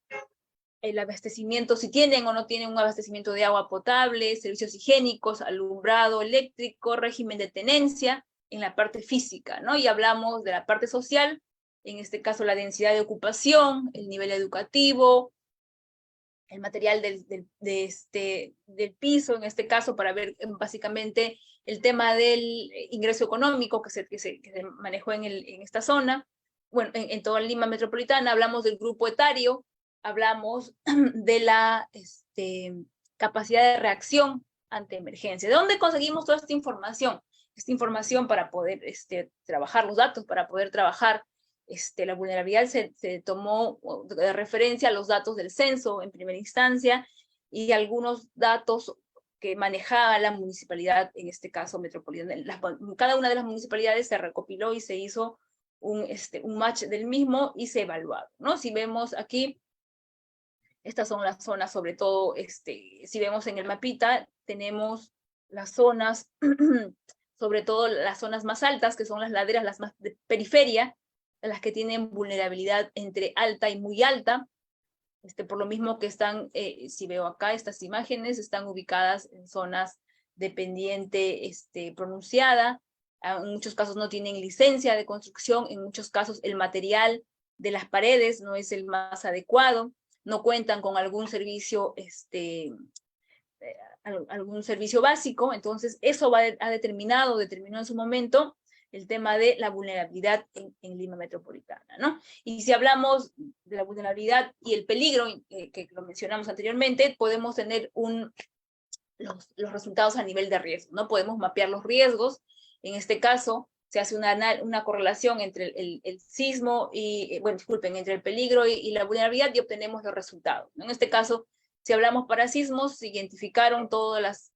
el abastecimiento, si tienen o no tienen un abastecimiento de agua potable, servicios higiénicos, alumbrado eléctrico, régimen de tenencia, en la parte física, ¿no? Y hablamos de la parte social, en este caso la densidad de ocupación, el nivel educativo, el material del piso, en este caso, para ver básicamente el tema del ingreso económico que se manejó en esta zona. Bueno, en toda Lima metropolitana. Hablamos del grupo etario, hablamos de la capacidad de reacción ante emergencia. ¿De dónde conseguimos toda esta información? Esta información para poder trabajar los datos, para poder trabajar la vulnerabilidad, se tomó de referencia a los datos del censo en primera instancia y algunos datos que manejaba la municipalidad, en este caso metropolitana. Cada una de las municipalidades se recopiló y se hizo un match del mismo y se evaluaron, ¿no? Si vemos aquí, estas son las zonas, sobre todo, si vemos en el mapita, tenemos las zonas, sobre todo las zonas más altas, que son las laderas, las más de periferia, las que tienen vulnerabilidad entre alta y muy alta, por lo mismo que están, si veo acá estas imágenes, están ubicadas en zonas de pendiente pronunciada. En muchos casos no tienen licencia de construcción, en muchos casos el material de las paredes no es el más adecuado, no cuentan con algún servicio, algún servicio básico. Entonces eso determinó en su momento el tema de la vulnerabilidad en Lima metropolitana, ¿no? Y si hablamos de la vulnerabilidad y el peligro, que lo mencionamos anteriormente, podemos tener los resultados a nivel de riesgo, ¿no? Podemos mapear los riesgos. En este caso, se hace una correlación entre el sismo entre el peligro y la vulnerabilidad, y obtenemos los resultados, ¿no? En este caso, si hablamos para sismos, se identificaron todas las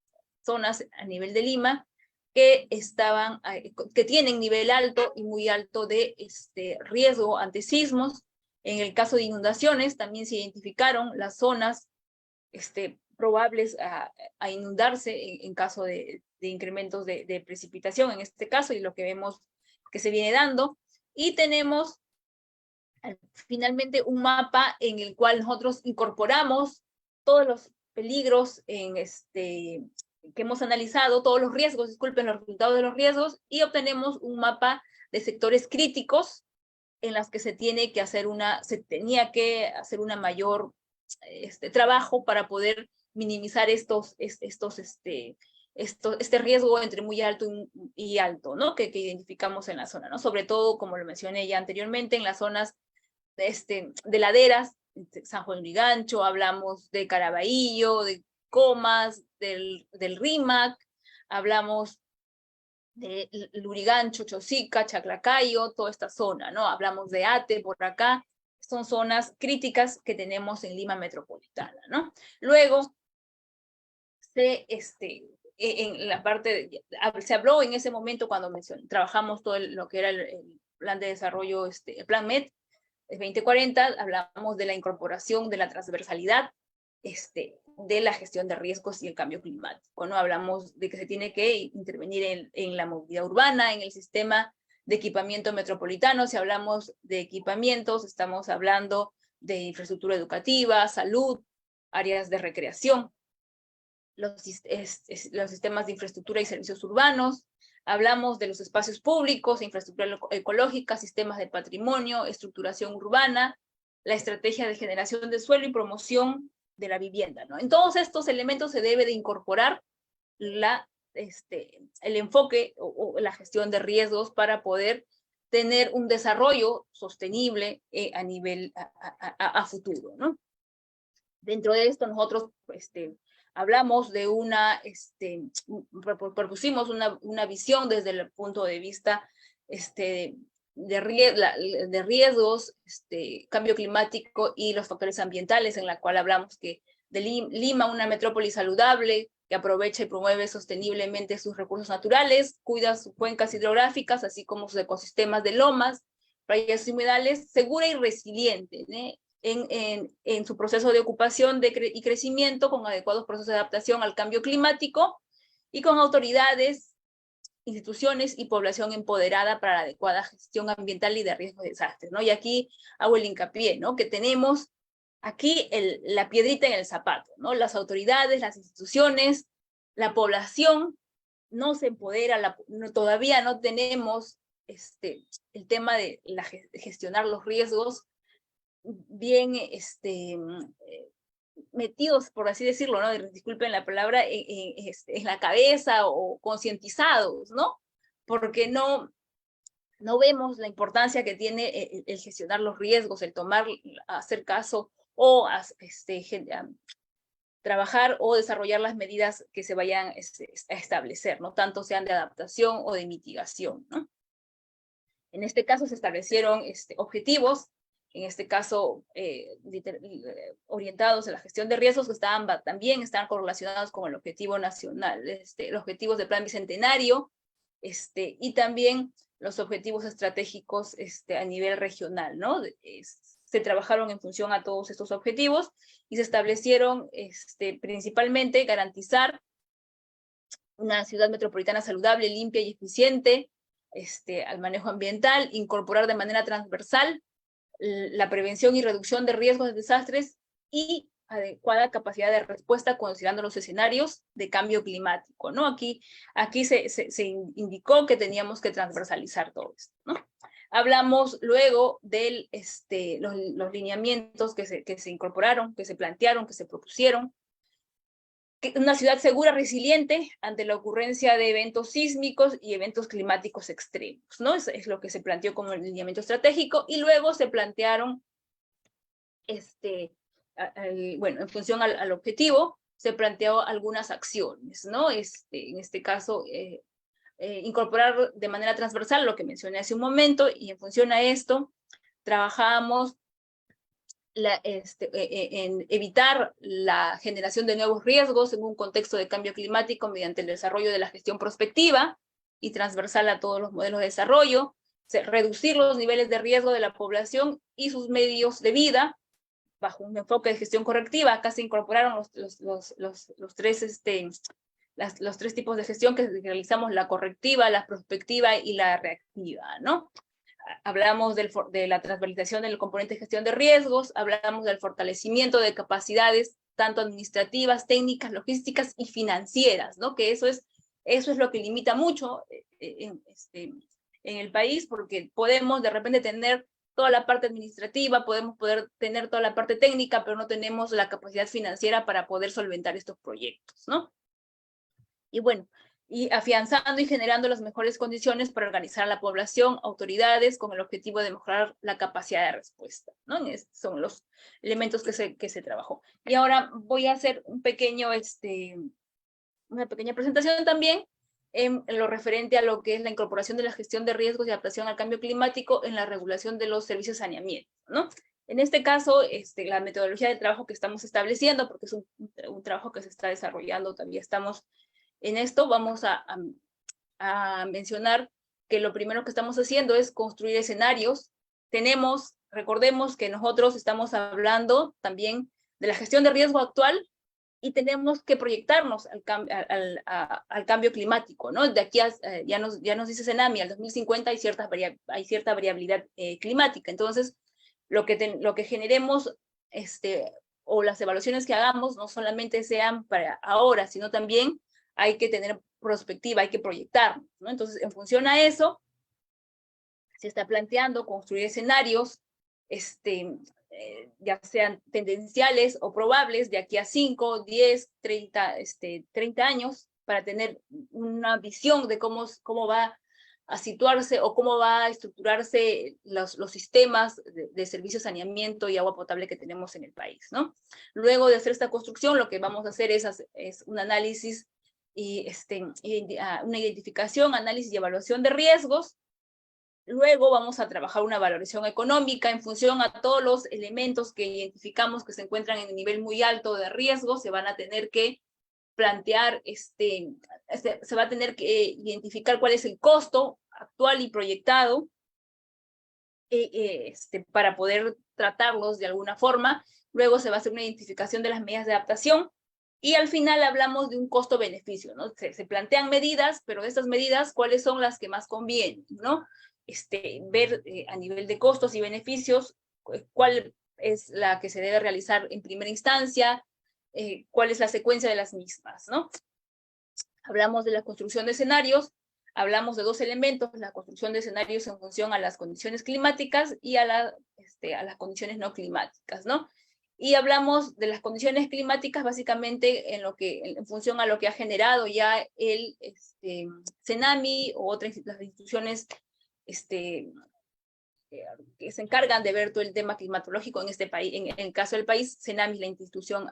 zonas a nivel de Lima que que tienen nivel alto y muy alto de riesgo ante sismos. En el caso de inundaciones, también se identificaron las zonas probables a inundarse en caso de incrementos de precipitación, en este caso, y lo que vemos que se viene dando. Y tenemos finalmente un mapa en el cual nosotros incorporamos todos los peligros que hemos analizado, todos los riesgos, disculpen, los resultados de los riesgos, y obtenemos un mapa de sectores críticos en las que se tenía que hacer una mayor trabajo para poder minimizar este riesgo entre muy alto y alto, ¿no? Que identificamos en la zona, ¿no? Sobre todo, como lo mencioné ya anteriormente, en las zonas de laderas, San Juan de Lurigancho, hablamos de Caraballo, de Comas, del Rímac, hablamos de Lurigancho, Chosica, Chaclacayo, toda esta zona, ¿no? Hablamos de Ate por acá, son zonas críticas que tenemos en Lima metropolitana, ¿no? Luego, en la parte, se habló en ese momento cuando trabajamos todo lo que era el plan de desarrollo, el plan MED 2040, hablamos de la incorporación de la transversalidad de la gestión de riesgos y el cambio climático, ¿no? Hablamos de que se tiene que intervenir en la movilidad urbana, en el sistema de equipamiento metropolitano. Si hablamos de equipamientos, estamos hablando de infraestructura educativa, salud, áreas de recreación, los sistemas de infraestructura y servicios urbanos. Hablamos de los espacios públicos, infraestructura ecológica, sistemas de patrimonio, estructuración urbana, la estrategia de generación de suelo y promoción de la vivienda, ¿no? En todos estos elementos se debe de incorporar el enfoque o la gestión de riesgos para poder tener un desarrollo sostenible a futuro, ¿no? Dentro de esto nosotros hablamos de propusimos una visión desde el punto de vista de riesgos, cambio climático y los factores ambientales, en la cual hablamos que de Lima, una metrópoli saludable, que aprovecha y promueve sosteniblemente sus recursos naturales, cuida sus cuencas hidrográficas, así como sus ecosistemas de lomas, playas y humedales, segura y resiliente, ¿eh? En su proceso de ocupación y crecimiento, con adecuados procesos de adaptación al cambio climático y con autoridades, instituciones y población empoderada para la adecuada gestión ambiental y de riesgo de desastres, ¿no? Y aquí hago el hincapié, ¿no? Que tenemos aquí la piedrita en el zapato, ¿no? Las autoridades, las instituciones, la población no se empodera, todavía no tenemos el tema de gestionar los riesgos bien metidos, por así decirlo, ¿no? Disculpen la palabra, en la cabeza o concientizados, ¿no? Porque no vemos la importancia que tiene el gestionar los riesgos, el hacer caso o trabajar o desarrollar las medidas que se vayan a establecer, ¿no? Tanto sean de adaptación o de mitigación, ¿no? En este caso se establecieron objetivos, en este caso orientados a la gestión de riesgos, que también están correlacionados con el objetivo nacional, los objetivos del plan bicentenario, y también los objetivos estratégicos a nivel regional, ¿no? Se trabajaron en función a todos estos objetivos y se establecieron principalmente garantizar una ciudad metropolitana saludable, limpia y eficiente, al manejo ambiental, incorporar de manera transversal la prevención y reducción de riesgos de desastres y adecuada capacidad de respuesta considerando los escenarios de cambio climático, ¿no? Aquí se indicó que teníamos que transversalizar todo esto, ¿no? Hablamos luego de los lineamientos que se incorporaron, que se plantearon, que se propusieron. Una ciudad segura, resiliente ante la ocurrencia de eventos sísmicos y eventos climáticos extremos, ¿no? Es lo que se planteó como el lineamiento estratégico, y luego se plantearon, bueno, en función al objetivo, se planteó algunas acciones, ¿no? En este caso, incorporar de manera transversal lo que mencioné hace un momento, y en función a esto, trabajamos en evitar la generación de nuevos riesgos en un contexto de cambio climático mediante el desarrollo de la gestión prospectiva, y transversal a todos los modelos de desarrollo, reducir los niveles de riesgo de la población y sus medios de vida, bajo un enfoque de gestión correctiva. Acá se incorporaron los tres tipos de gestión que realizamos: la correctiva, la prospectiva y la reactiva, ¿no? Hablamos de la transversalización del componente de gestión de riesgos, hablamos del fortalecimiento de capacidades tanto administrativas, técnicas, logísticas y financieras, ¿no? Que eso es lo que limita mucho en el país, porque podemos de repente tener toda la parte administrativa, podemos tener toda la parte técnica, pero no tenemos la capacidad financiera para poder solventar estos proyectos, ¿no? Y bueno, y afianzando y generando las mejores condiciones para organizar a la población, autoridades, con el objetivo de mejorar la capacidad de respuesta, ¿no? Estos son los elementos que se trabajó. Y ahora voy a hacer una pequeña presentación también en lo referente a lo que es la incorporación de la gestión de riesgos y adaptación al cambio climático en la regulación de los servicios de saneamiento, ¿no? En este caso, la metodología de trabajo que estamos estableciendo, porque es un trabajo que se está desarrollando, todavía estamos en esto, vamos a mencionar que lo primero que estamos haciendo es construir escenarios. Recordemos que nosotros estamos hablando también de la gestión de riesgo actual y tenemos que proyectarnos al cambio climático, ¿no? De aquí ya nos dice CENAMI, al 2050 hay cierta variabilidad climática. Entonces, lo que generemos o las evaluaciones que hagamos no solamente sean para ahora, sino también hay que tener perspectiva, hay que proyectarnos, ¿no? Entonces, en función a eso, se está planteando construir escenarios, ya sean tendenciales o probables, de aquí a 5, 10, 30 años, para tener una visión de cómo va a situarse o cómo va a estructurarse los sistemas de servicio de saneamiento y agua potable que tenemos en el país, ¿no? Luego de hacer esta construcción, lo que vamos a hacer es un análisis y una identificación, análisis y evaluación de riesgos. Luego vamos a trabajar una valoración económica en función a todos los elementos que identificamos que se encuentran en un nivel muy alto de riesgo. Se van a tener que plantear, se va a tener que identificar cuál es el costo actual y proyectado para poder tratarlos de alguna forma. Luego se va a hacer una identificación de las medidas de adaptación. Y al final hablamos de un costo-beneficio, ¿no? Se plantean medidas, pero de estas medidas, ¿cuáles son las que más convienen, ¿no? Ver a nivel de costos y beneficios cuál es la que se debe realizar en primera instancia, cuál es la secuencia de las mismas, ¿no? Hablamos de la construcción de escenarios, hablamos de dos elementos: la construcción de escenarios en función a las condiciones climáticas y a las condiciones no climáticas, ¿no? Y hablamos de las condiciones climáticas básicamente en función a lo que ha generado ya el CENAMI o otras las instituciones que se encargan de ver todo el tema climatológico en este país. En el caso del país, CENAMI es la institución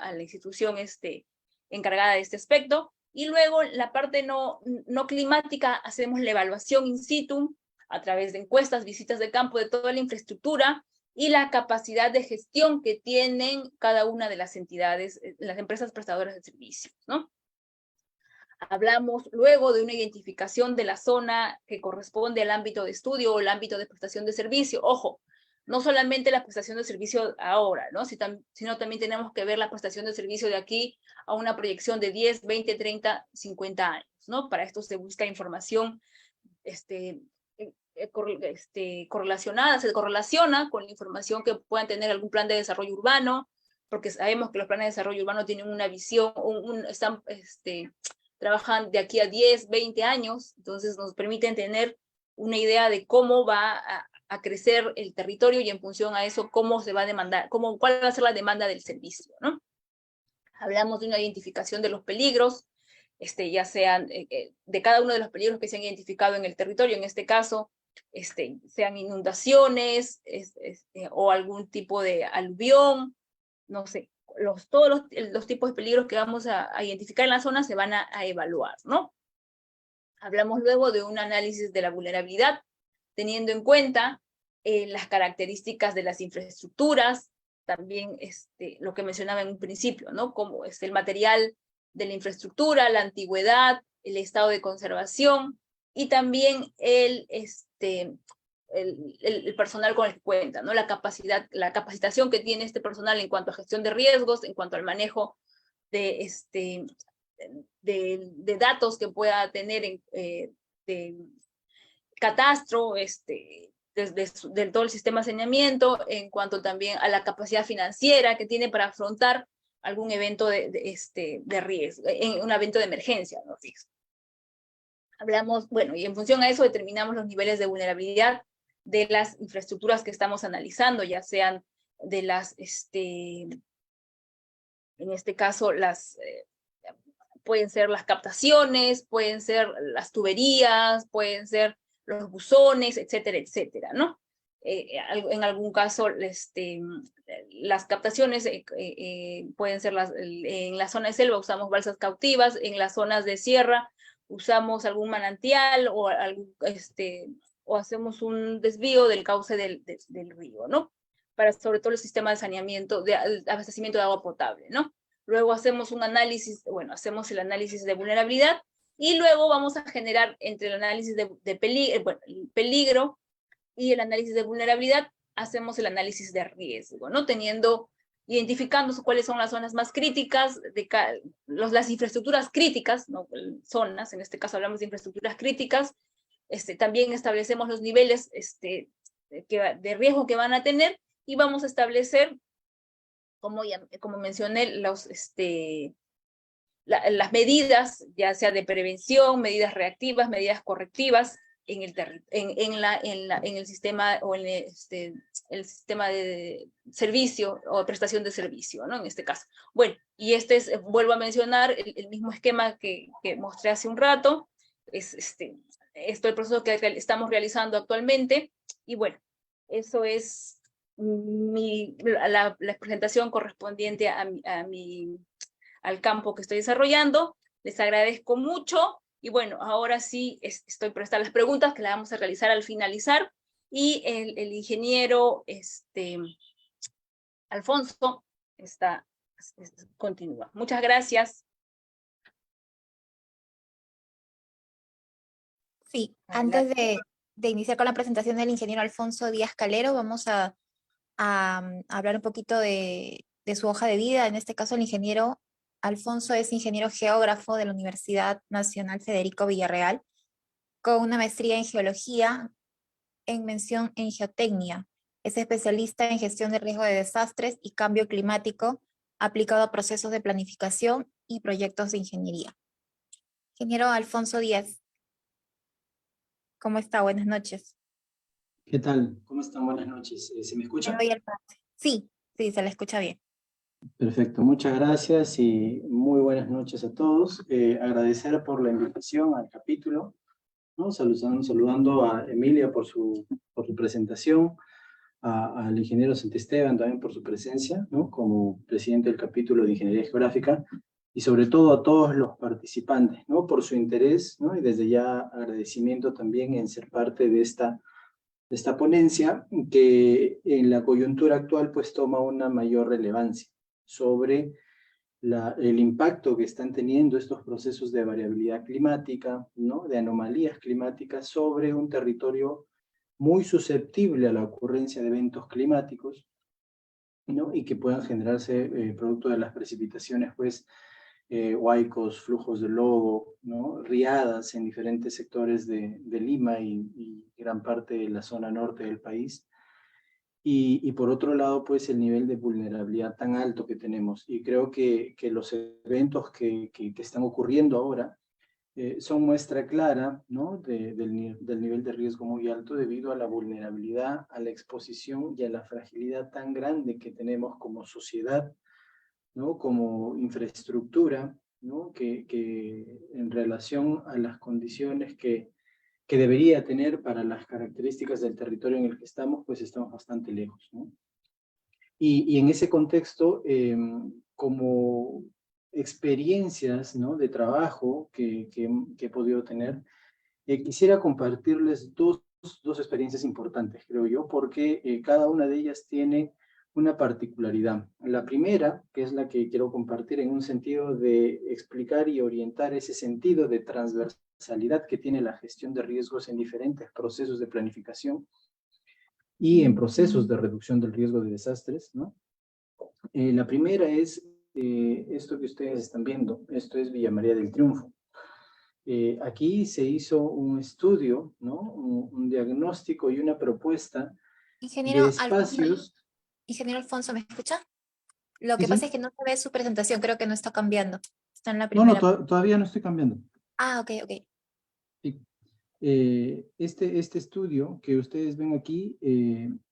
encargada de este aspecto. Y luego la parte no climática, hacemos la evaluación in situ a través de encuestas, visitas de campo de toda la infraestructura y la capacidad de gestión que tienen cada una de las entidades, las empresas prestadoras de servicios, ¿no? Hablamos luego de una identificación de la zona que corresponde al ámbito de estudio o el ámbito de prestación de servicio. Ojo, no solamente la prestación de servicio ahora, ¿no? Sino también tenemos que ver la prestación de servicio de aquí a una proyección de 10, 20, 30, 50 años, ¿no? Para esto se busca información correlacionada, se correlaciona con la información que puedan tener algún plan de desarrollo urbano, porque sabemos que los planes de desarrollo urbano tienen una visión, trabajan de aquí a 10, 20 años, entonces nos permiten tener una idea de cómo va a crecer el territorio y en función a eso cómo se va a demandar, cuál va a ser la demanda del servicio, ¿no? Hablamos de una identificación de los peligros, ya sean de cada uno de los peligros que se han identificado en el territorio, en este caso, sean inundaciones o algún tipo de aluvión, no sé, todos los tipos de peligros que vamos a identificar en la zona se van a evaluar, ¿no? Hablamos luego de un análisis de la vulnerabilidad, teniendo en cuenta las características de las infraestructuras, también lo que mencionaba en un principio, ¿no? Como el material de la infraestructura, la antigüedad, el estado de conservación, y también el personal con el que cuenta, ¿no? La capacitación que tiene este personal en cuanto a gestión de riesgos, en cuanto al manejo de, de datos que pueda tener de catastro, de todo el sistema de saneamiento, en cuanto también a la capacidad financiera que tiene para afrontar algún evento de riesgo, un evento de emergencia, ¿no? Hablamos, bueno, y en función a eso determinamos los niveles de vulnerabilidad de las infraestructuras que estamos analizando, ya sean de las, en este caso, pueden ser las captaciones, pueden ser las tuberías, pueden ser los buzones, etcétera, etcétera, ¿no? En algún caso, las captaciones pueden ser en la zona de selva usamos balsas cautivas, en las zonas de sierra usamos algún manantial o hacemos un desvío del cauce del río, ¿no? Para sobre todo el sistema de saneamiento, de abastecimiento de agua potable, ¿no? Luego hacemos un análisis, bueno, hacemos el análisis de vulnerabilidad y luego vamos a generar entre el análisis de peligro y el análisis de vulnerabilidad, hacemos el análisis de riesgo, ¿no? Identificando cuáles son las zonas más críticas, las infraestructuras críticas, ¿no? Zonas, en este caso hablamos de infraestructuras críticas, también establecemos los niveles de riesgo que van a tener y vamos a establecer, como mencioné, las medidas, ya sea de prevención, medidas reactivas, medidas correctivas, en el sistema o en el sistema de servicio o prestación de servicio, ¿no? En este caso. Bueno, y vuelvo a mencionar el mismo esquema que mostré hace un rato, esto es el proceso que estamos realizando actualmente, y bueno, eso es la presentación correspondiente al campo que estoy desarrollando. Les agradezco mucho. Y bueno, ahora sí estoy presta a las preguntas que las vamos a realizar al finalizar. Y el ingeniero Alfonso continúa. Muchas gracias. Sí, antes de iniciar con la presentación del ingeniero Alfonso Díaz Calero, vamos a hablar un poquito de su hoja de vida. En este caso, el ingeniero Alfonso es ingeniero geógrafo de la Universidad Nacional Federico Villarreal, con una maestría en geología, en mención en geotecnia. Es especialista en gestión de riesgo de desastres y cambio climático aplicado a procesos de planificación y proyectos de ingeniería. Ingeniero Alfonso Díaz, ¿cómo está? Buenas noches. ¿Qué tal? ¿Cómo están? Buenas noches. ¿Se me escucha? Sí, se le escucha bien. Perfecto, muchas gracias y muy buenas noches a todos. Agradecer por la invitación al capítulo, ¿no? Saludando a Emilia por su presentación, al ingeniero Santisteban también por su presencia, ¿no? Como presidente del capítulo de Ingeniería Geográfica, y sobre todo a todos los participantes, ¿no? Por su interés, ¿no? Y desde ya agradecimiento también en ser parte de esta ponencia, que en la coyuntura actual pues toma una mayor relevancia sobre el impacto que están teniendo estos procesos de variabilidad climática, ¿no? De anomalías climáticas sobre un territorio muy susceptible a la ocurrencia de eventos climáticos, ¿no? Y que puedan generarse producto de las precipitaciones, pues, huaicos, flujos de lodo, ¿no? Riadas en diferentes sectores de Lima y gran parte de la zona norte del país. Y por otro lado, pues el nivel de vulnerabilidad tan alto que tenemos. Y creo que los eventos que están ocurriendo ahora son muestra clara, ¿no? del nivel de riesgo muy alto debido a la vulnerabilidad, a la exposición y a la fragilidad tan grande que tenemos como sociedad, ¿no? Como infraestructura, ¿no? Que en relación a las condiciones que debería tener para las características del territorio en el que estamos, pues estamos bastante lejos, ¿no? Y en ese contexto, como experiencias, ¿no? De trabajo que he podido tener, quisiera compartirles dos experiencias importantes, creo yo, porque cada una de ellas tiene una particularidad. La primera, que es la que quiero compartir en un sentido de explicar y orientar ese sentido de transversalidad transversalidad que tiene la gestión de riesgos en diferentes procesos de planificación y en procesos de reducción del riesgo de desastres, ¿no? La primera es esto que ustedes están viendo. Esto es Villa María del Triunfo. Aquí se hizo un estudio, ¿no? Un diagnóstico y una propuesta de espacios. Ingeniero Alfonso, ¿me escucha? Lo Sí, que sí. pasa es que no se ve su presentación, creo que no está cambiando. Está en la No, primera. todavía no estoy cambiando. Ah, ok, ok. Sí. Este estudio que ustedes ven aquí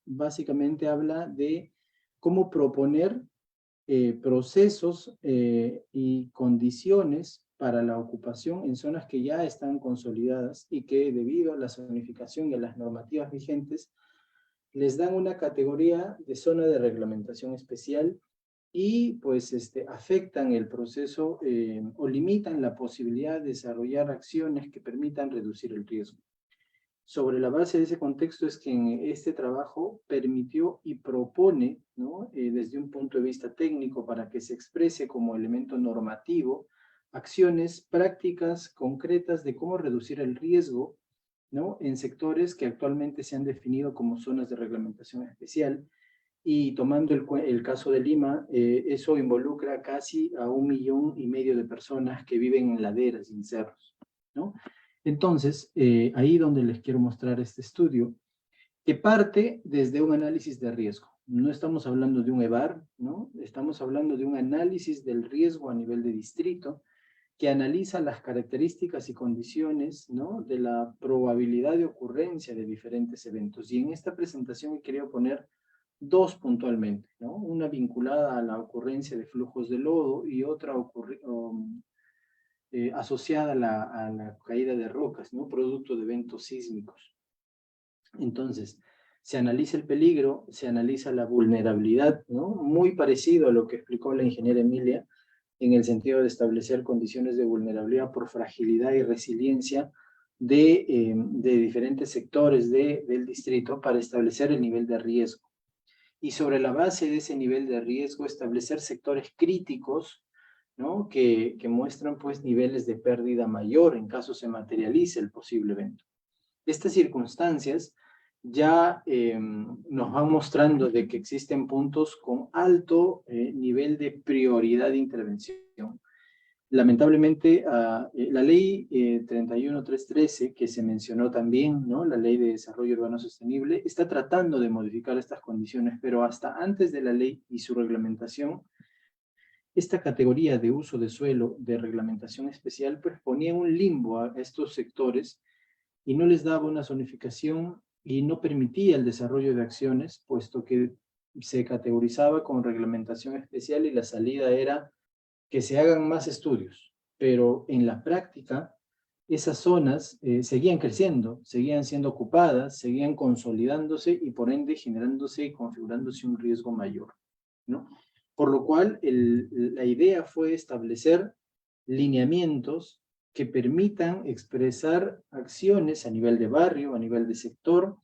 básicamente habla de cómo proponer procesos y condiciones para la ocupación en zonas que ya están consolidadas y que debido a la zonificación y a las normativas vigentes les dan una categoría de zona de reglamentación especial y pues afectan el proceso o limitan la posibilidad de desarrollar acciones que permitan reducir el riesgo. Sobre la base de ese contexto es que en este trabajo permitió y propone, ¿no? Desde un punto de vista técnico para que se exprese como elemento normativo, acciones prácticas concretas de cómo reducir el riesgo, ¿no? En sectores que actualmente se han definido como zonas de reglamentación especial. Y tomando el caso de Lima, eso involucra casi a 1,5 millones de personas que viven en laderas y en cerros, ¿no? Entonces, ahí donde les quiero mostrar este estudio, que parte desde un análisis de riesgo. No estamos hablando de un EVAR, ¿no? Estamos hablando de un análisis del riesgo a nivel de distrito, que analiza las características y condiciones, ¿no? De la probabilidad de ocurrencia de diferentes eventos. Y en esta presentación he querido poner dos puntualmente, ¿no? Una vinculada a la ocurrencia de flujos de lodo y otra asociada a la caída de rocas, ¿no? Producto de eventos sísmicos. Entonces, se analiza el peligro, se analiza la vulnerabilidad, ¿no? Muy parecido a lo que explicó la ingeniera Emilia, en el sentido de establecer condiciones de vulnerabilidad por fragilidad y resiliencia de diferentes sectores del distrito para establecer el nivel de riesgo. Y sobre la base de ese nivel de riesgo, establecer sectores críticos, ¿no? Que muestran pues niveles de pérdida mayor en caso se materialice el posible evento. Estas circunstancias ya nos van mostrando de que existen puntos con alto nivel de prioridad de intervención. Lamentablemente, la ley 31313, que se mencionó también, ¿no? La ley de desarrollo urbano sostenible, está tratando de modificar estas condiciones, pero hasta antes de la ley y su reglamentación, esta categoría de uso de suelo de reglamentación especial pues ponía un limbo a estos sectores y no les daba una zonificación y no permitía el desarrollo de acciones, puesto que se categorizaba con reglamentación especial y la salida era que se hagan más estudios. Pero en la práctica, esas zonas seguían creciendo, seguían siendo ocupadas, seguían consolidándose y por ende generándose y configurándose un riesgo mayor, ¿no? Por lo cual, la idea fue establecer lineamientos que permitan expresar acciones a nivel de barrio, a nivel de sector,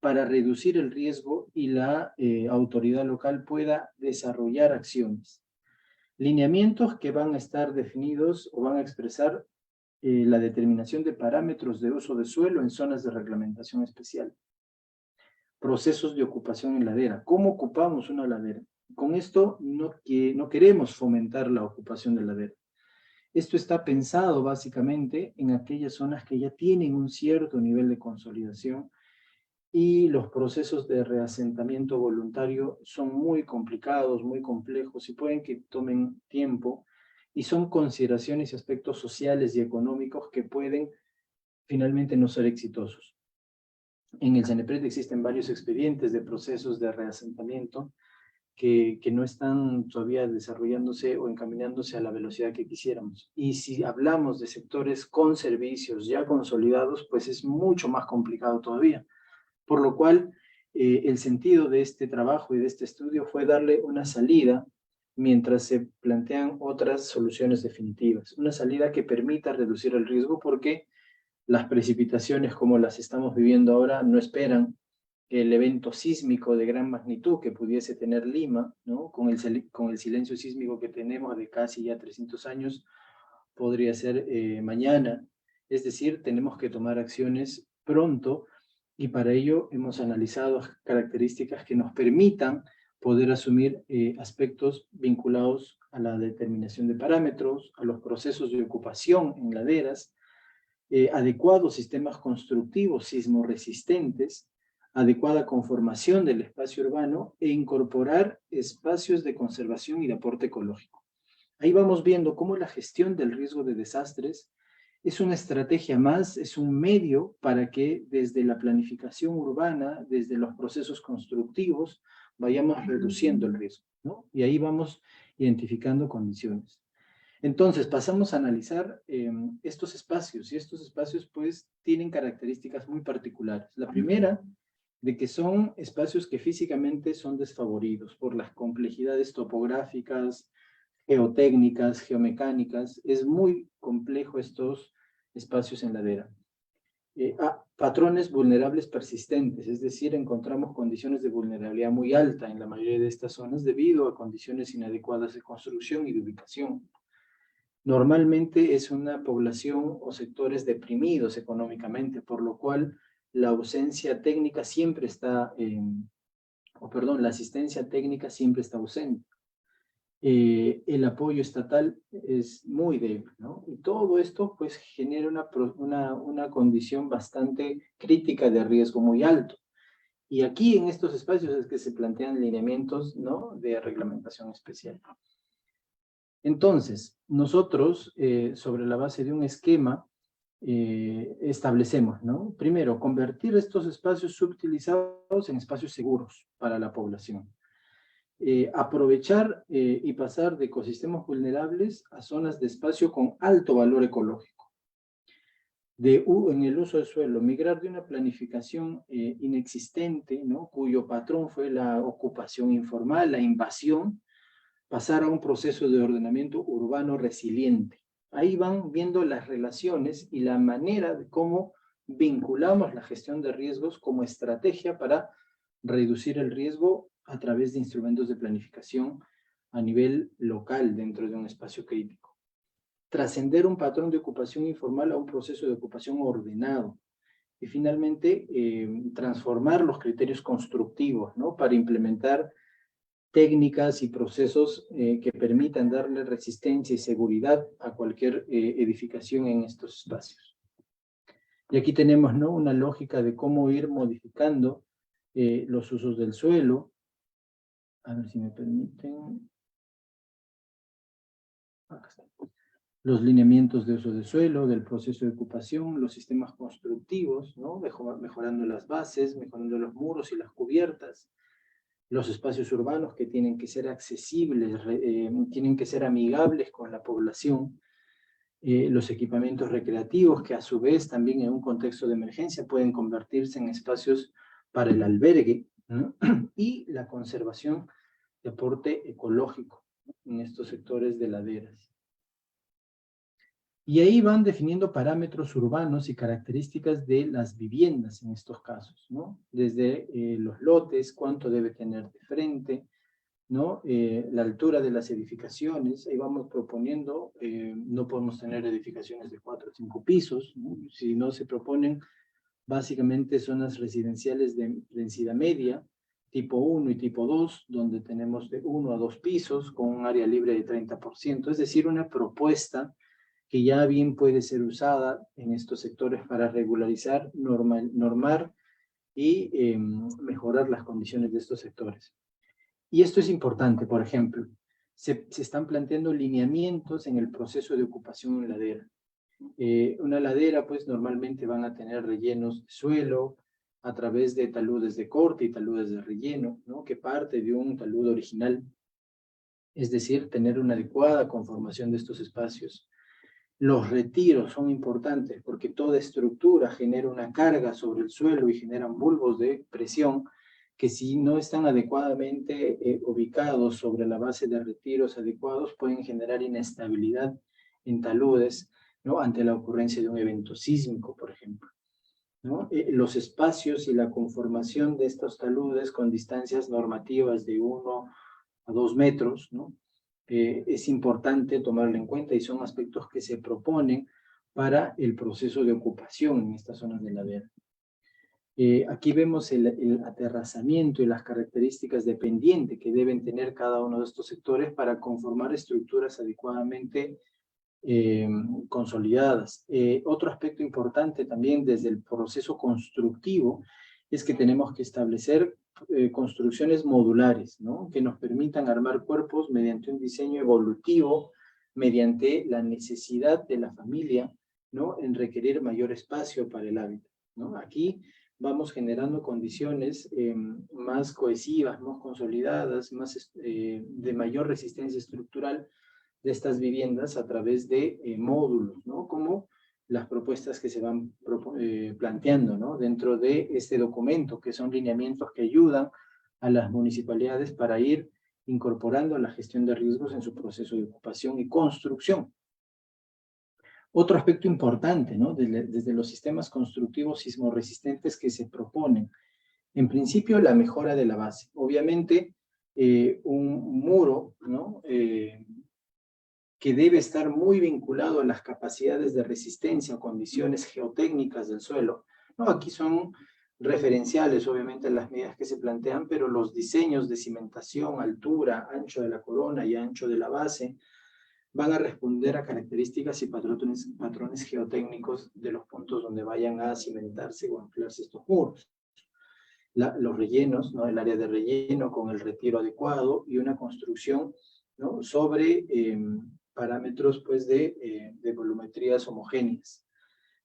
para reducir el riesgo y la autoridad local pueda desarrollar acciones. Lineamientos que van a estar definidos o van a expresar la determinación de parámetros de uso de suelo en zonas de reglamentación especial. Procesos de ocupación en ladera. ¿Cómo ocupamos una ladera? Con esto no queremos fomentar la ocupación de ladera. Esto está pensado básicamente en aquellas zonas que ya tienen un cierto nivel de consolidación y los procesos de reasentamiento voluntario son muy complicados, muy complejos y pueden que tomen tiempo y son consideraciones y aspectos sociales y económicos que pueden finalmente no ser exitosos. En el CENEPRED existen varios expedientes de procesos de reasentamiento que no están todavía desarrollándose o encaminándose a la velocidad que quisiéramos. Y si hablamos de sectores con servicios ya consolidados, pues es mucho más complicado todavía. Por lo cual, el sentido de este trabajo y de este estudio fue darle una salida mientras se plantean otras soluciones definitivas. Una salida que permita reducir el riesgo porque las precipitaciones como las estamos viviendo ahora no esperan el evento sísmico de gran magnitud que pudiese tener Lima, ¿no? Con el silencio sísmico que tenemos de casi ya 300 años, podría ser mañana. Es decir, tenemos que tomar acciones pronto y para ello hemos analizado características que nos permitan poder asumir aspectos vinculados a la determinación de parámetros, a los procesos de ocupación en laderas, adecuados sistemas constructivos sismoresistentes, adecuada conformación del espacio urbano e incorporar espacios de conservación y de aporte ecológico. Ahí vamos viendo cómo la gestión del riesgo de desastres es una estrategia más, es un medio para que desde la planificación urbana, desde los procesos constructivos, vayamos reduciendo el riesgo, ¿no? Y ahí vamos identificando condiciones. Entonces, pasamos a analizar estos espacios, y estos espacios, pues, tienen características muy particulares. La primera, de que son espacios que físicamente son desfavoridos por las complejidades topográficas, geotécnicas, geomecánicas. Es muy complejo estos espacios en ladera. Patrones vulnerables persistentes, es decir, encontramos condiciones de vulnerabilidad muy alta en la mayoría de estas zonas debido a condiciones inadecuadas de construcción y de ubicación. Normalmente es una población o sectores deprimidos económicamente, por lo cual la ausencia técnica siempre está, la asistencia técnica siempre está ausente. El apoyo estatal es muy débil, ¿no? Y todo esto pues genera una condición bastante crítica de riesgo muy alto. Y aquí en estos espacios es que se plantean lineamientos, ¿no?, de reglamentación especial. Entonces, nosotros, sobre la base de un esquema, establecemos, ¿no? Primero, convertir estos espacios subutilizados en espacios seguros para la población. Aprovechar y pasar de ecosistemas vulnerables a zonas de espacio con alto valor ecológico. En el uso del suelo, migrar de una planificación inexistente, ¿no?, cuyo patrón fue la ocupación informal, la invasión, pasar a un proceso de ordenamiento urbano resiliente. Ahí van viendo las relaciones y la manera de cómo vinculamos la gestión de riesgos como estrategia para reducir el riesgo a través de instrumentos de planificación a nivel local dentro de un espacio crítico. Trascender un patrón de ocupación informal a un proceso de ocupación ordenado. Y finalmente, transformar los criterios constructivos, ¿no?, para implementar técnicas y procesos que permitan darle resistencia y seguridad a cualquier edificación en estos espacios. Y aquí tenemos, ¿no?, una lógica de cómo ir modificando los usos del suelo. A ver si me permiten. Acá está. Los lineamientos de uso de suelo, del proceso de ocupación, los sistemas constructivos, ¿no?, mejorando las bases, mejorando los muros y las cubiertas, los espacios urbanos que tienen que ser accesibles, tienen que ser amigables con la población, los equipamientos recreativos que a su vez también en un contexto de emergencia pueden convertirse en espacios para el albergue, ¿no?, y la conservación de aporte ecológico en estos sectores de laderas. Y ahí van definiendo parámetros urbanos y características de las viviendas en estos casos, ¿no? Desde los lotes, cuánto debe tener de frente, ¿no? La altura de las edificaciones, ahí vamos proponiendo, no podemos tener edificaciones de 4 o 5 pisos, ¿no? Si no se proponen básicamente zonas residenciales de densidad media, tipo 1 y tipo 2, donde tenemos de 1 a 2 pisos con un área libre de 30%, es decir, una propuesta que ya bien puede ser usada en estos sectores para regularizar, normar y mejorar las condiciones de estos sectores. Y esto es importante, por ejemplo, se están planteando lineamientos en el proceso de ocupación en ladera. Una ladera, pues, normalmente van a tener rellenos de suelo a través de taludes de corte y taludes de relleno, ¿no?, que parte de un talud original. Es decir, tener una adecuada conformación de estos espacios. Los retiros son importantes porque toda estructura genera una carga sobre el suelo y generan bulbos de presión que si no están adecuadamente ubicados sobre la base de retiros adecuados pueden generar inestabilidad en taludes, ¿no?, ante la ocurrencia de un evento sísmico, por ejemplo, ¿no? Los espacios y la conformación de estos taludes con distancias normativas de 1 a 2 metros, ¿no?, es importante tomarlo en cuenta y son aspectos que se proponen para el proceso de ocupación en estas zonas de ladera. Aquí vemos el aterrazamiento y las características de pendiente que deben tener cada uno de estos sectores para conformar estructuras adecuadamente consolidadas. Otro aspecto importante también desde el proceso constructivo es que tenemos que establecer construcciones modulares, ¿no? Que nos permitan armar cuerpos mediante un diseño evolutivo, mediante la necesidad de la familia, ¿no? En requerir mayor espacio para el hábitat, ¿no? Aquí vamos generando condiciones más cohesivas, más consolidadas, de mayor resistencia estructural de estas viviendas a través de módulos, ¿no? Como las propuestas que se van planteando, ¿no? Dentro de este documento, que son lineamientos que ayudan a las municipalidades para ir incorporando la gestión de riesgos en su proceso de ocupación y construcción. Otro aspecto importante, ¿no? Desde los sistemas constructivos sismorresistentes que se proponen. En principio, la mejora de la base. Obviamente, un muro, ¿no? Que debe estar muy vinculado a las capacidades de resistencia o condiciones geotécnicas del suelo. No, aquí son referenciales, obviamente, las medidas que se plantean, pero los diseños de cimentación, altura, ancho de la corona y ancho de la base, van a responder a características y patrones geotécnicos de los puntos donde vayan a cimentarse o anclarse estos muros. Los rellenos, ¿no? El área de relleno con el retiro adecuado y una construcción, ¿no? Sobre parámetros pues, de volumetrías homogéneas,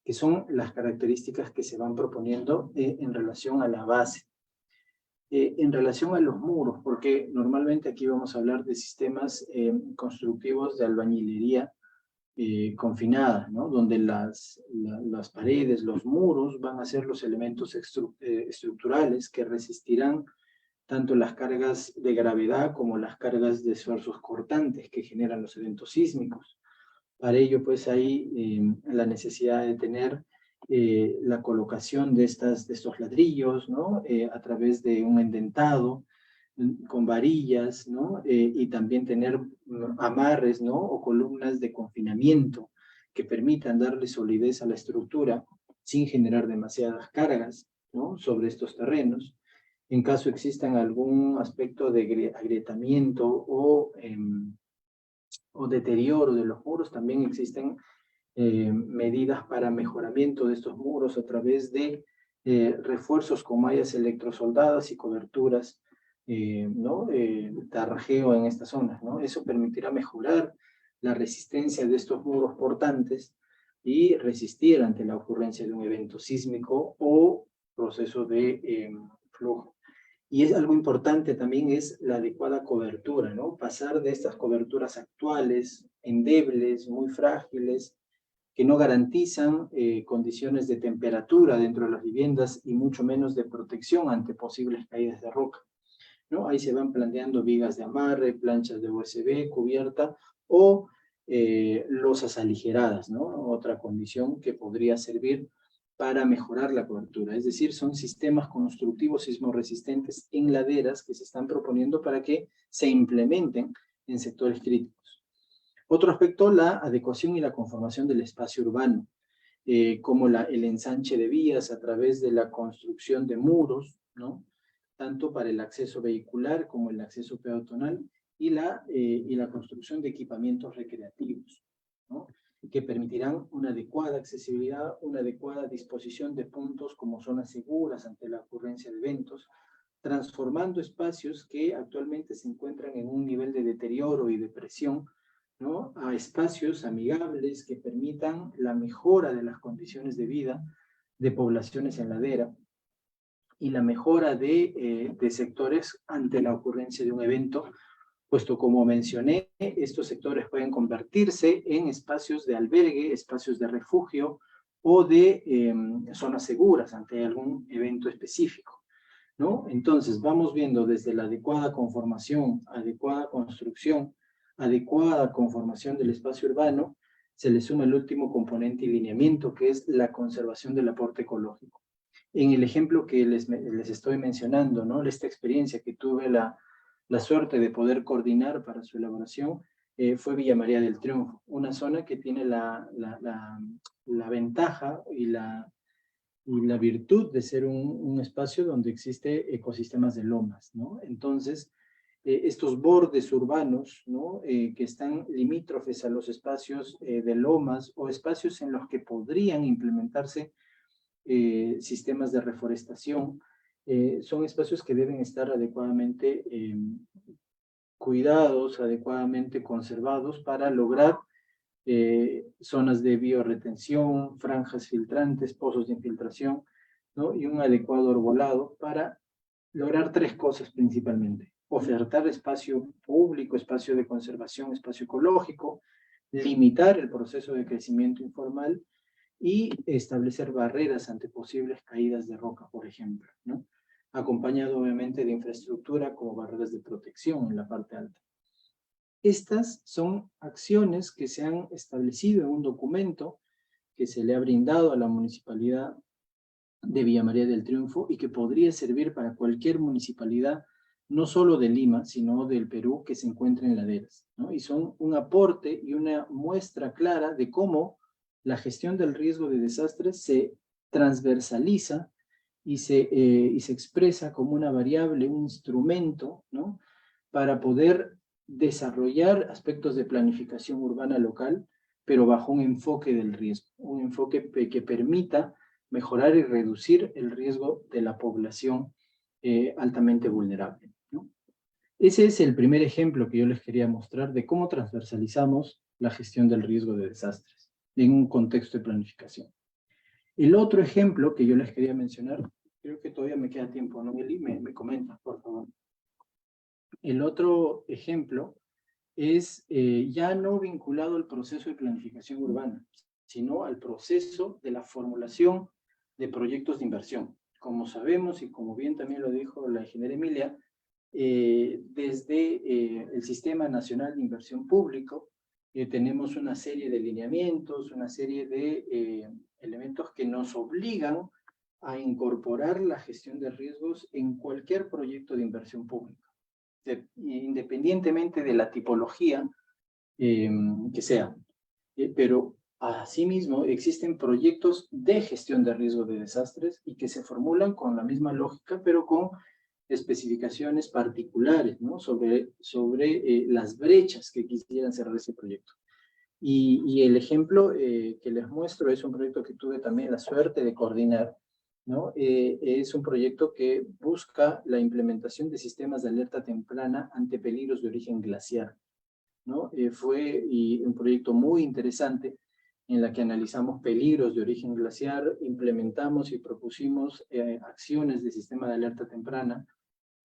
que son las características que se van proponiendo en relación a la base. En relación a los muros, porque normalmente aquí vamos a hablar de sistemas constructivos de albañilería confinada, ¿no? Donde las paredes, los muros van a ser los elementos estructurales que resistirán tanto las cargas de gravedad como las cargas de esfuerzos cortantes que generan los eventos sísmicos. Para ello, pues hay la necesidad de tener la colocación de estos ladrillos, ¿no? A través de un endentado, con varillas, ¿no? Y también tener amarres, ¿no? O columnas de confinamiento que permitan darle solidez a la estructura sin generar demasiadas cargas, ¿no? Sobre estos terrenos. En caso existan algún aspecto de agrietamiento o deterioro de los muros, también existen medidas para mejoramiento de estos muros a través de refuerzos con mallas electrosoldadas y coberturas, ¿no? Tarrajeo en estas zonas, ¿no? Eso permitirá mejorar la resistencia de estos muros portantes y resistir ante la ocurrencia de un evento sísmico o proceso de flujo. Y es algo importante también es la adecuada cobertura, ¿no? Pasar de estas coberturas actuales, endebles, muy frágiles, que no garantizan condiciones de temperatura dentro de las viviendas y mucho menos de protección ante posibles caídas de roca, ¿no? Ahí se van planteando vigas de amarre, planchas de USB, cubierta o losas aligeradas, ¿no? Otra condición que podría servir para mejorar la cobertura. Es decir, son sistemas constructivos sismorresistentes en laderas que se están proponiendo para que se implementen en sectores críticos. Otro aspecto, la adecuación y la conformación del espacio urbano, como el ensanche de vías a través de la construcción de muros, ¿no? Tanto para el acceso vehicular como el acceso peatonal y la construcción de equipamientos recreativos, ¿no? Que permitirán una adecuada accesibilidad, una adecuada disposición de puntos como zonas seguras ante la ocurrencia de eventos, transformando espacios que actualmente se encuentran en un nivel de deterioro y depresión, ¿no? A espacios amigables que permitan la mejora de las condiciones de vida de poblaciones en ladera y la mejora de sectores ante la ocurrencia de un evento, puesto como mencioné, estos sectores pueden convertirse en espacios de albergue, espacios de refugio o de zonas seguras ante algún evento específico, ¿no? Entonces vamos viendo desde la adecuada conformación, adecuada construcción, adecuada conformación del espacio urbano, se le suma el último componente y lineamiento, que es la conservación del aporte ecológico. En el ejemplo que les estoy mencionando, ¿no? Esta experiencia que tuve la suerte de poder coordinar para su elaboración, fue Villa María del Triunfo, una zona que tiene la ventaja y la virtud de ser un espacio donde existe ecosistemas de lomas, ¿no? Entonces, estos bordes urbanos, ¿no? Que están limítrofes a los espacios de lomas o espacios en los que podrían implementarse sistemas de reforestación, son espacios que deben estar adecuadamente cuidados, adecuadamente conservados para lograr zonas de biorretención, franjas filtrantes, pozos de infiltración, ¿no? Y un adecuado arbolado para lograr tres cosas principalmente: ofertar espacio público, espacio de conservación, espacio ecológico, limitar el proceso de crecimiento informal y establecer barreras ante posibles caídas de roca, por ejemplo, ¿no? Acompañado obviamente de infraestructura como barreras de protección en la parte alta. Estas son acciones que se han establecido en un documento que se le ha brindado a la Municipalidad de Villa María del Triunfo y que podría servir para cualquier municipalidad, no solo de Lima, sino del Perú, que se encuentra en laderas, ¿no? Y son un aporte y una muestra clara de cómo la gestión del riesgo de desastres se transversaliza y se expresa como una variable, un instrumento, ¿no? Para poder desarrollar aspectos de planificación urbana local, pero bajo un enfoque del riesgo, un enfoque que permita mejorar y reducir el riesgo de la población altamente vulnerable, ¿no? Ese es el primer ejemplo que yo les quería mostrar de cómo transversalizamos la gestión del riesgo de desastres en un contexto de planificación. El otro ejemplo que yo les quería mencionar, creo que todavía me queda tiempo, ¿no, Eli? Me comentas, por favor. El otro ejemplo es ya no vinculado al proceso de planificación urbana, sino al proceso de la formulación de proyectos de inversión. Como sabemos, y como bien también lo dijo la ingeniera Emilia, desde el Sistema Nacional de Inversión Público, tenemos una serie de lineamientos, una serie de elementos que nos obligan a incorporar la gestión de riesgos en cualquier proyecto de inversión pública, independientemente de la tipología que sea. Pero asimismo existen proyectos de gestión de riesgo de desastres y que se formulan con la misma lógica, pero con especificaciones particulares, ¿no? sobre las brechas que quisieran cerrar ese proyecto. Y el ejemplo que les muestro es un proyecto que tuve también la suerte de coordinar, ¿no? Es un proyecto que busca la implementación de sistemas de alerta temprana ante peligros de origen glaciar, ¿no? Fue un proyecto muy interesante en la que analizamos peligros de origen glaciar, implementamos y propusimos acciones de sistema de alerta temprana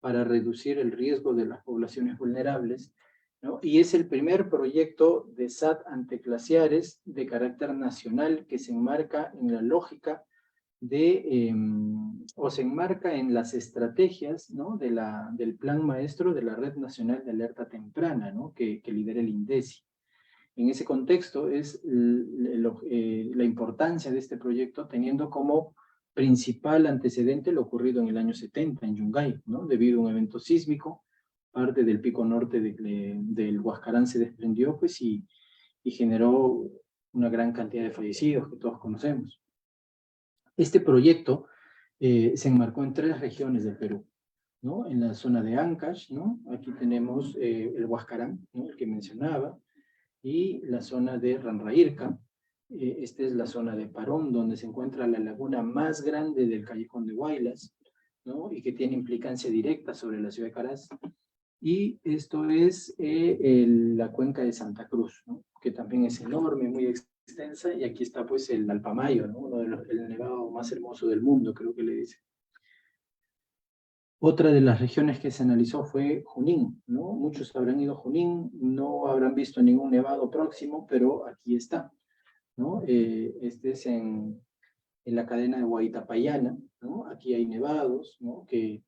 para reducir el riesgo de las poblaciones vulnerables, ¿no? Y es el primer proyecto de SAT anteglaciares de carácter nacional que se enmarca en la lógica o se enmarca en las estrategias, ¿no? del plan maestro de la Red Nacional de Alerta Temprana, ¿no? que lidera el INDECI. En ese contexto es la importancia de este proyecto, teniendo como principal antecedente lo ocurrido en el año 70 en Yungay, ¿no? Debido a un evento sísmico, parte del pico norte del Huascarán se desprendió, pues, y generó una gran cantidad de fallecidos que todos conocemos. Este proyecto se enmarcó en 3 regiones del Perú, ¿no? En la zona de Ancash, ¿no? Aquí tenemos el Huascarán, ¿no? El que mencionaba, y la zona de Ranraírca. Esta es la zona de Parón, donde se encuentra la laguna más grande del Callejón de Huaylas, ¿no? Y que tiene implicancia directa sobre la ciudad de Caraz. Y esto es la cuenca de Santa Cruz, ¿no? Que también es enorme, muy extensa, y aquí está pues el Alpamayo, ¿no? El nevado más hermoso del mundo, creo que le dice. Otra de las regiones que se analizó fue Junín, ¿no? Muchos habrán ido a Junín, no habrán visto ningún nevado próximo, pero aquí está, ¿no? Este es en la cadena de Huaytapallana, ¿no? Aquí hay nevados, ¿no? Que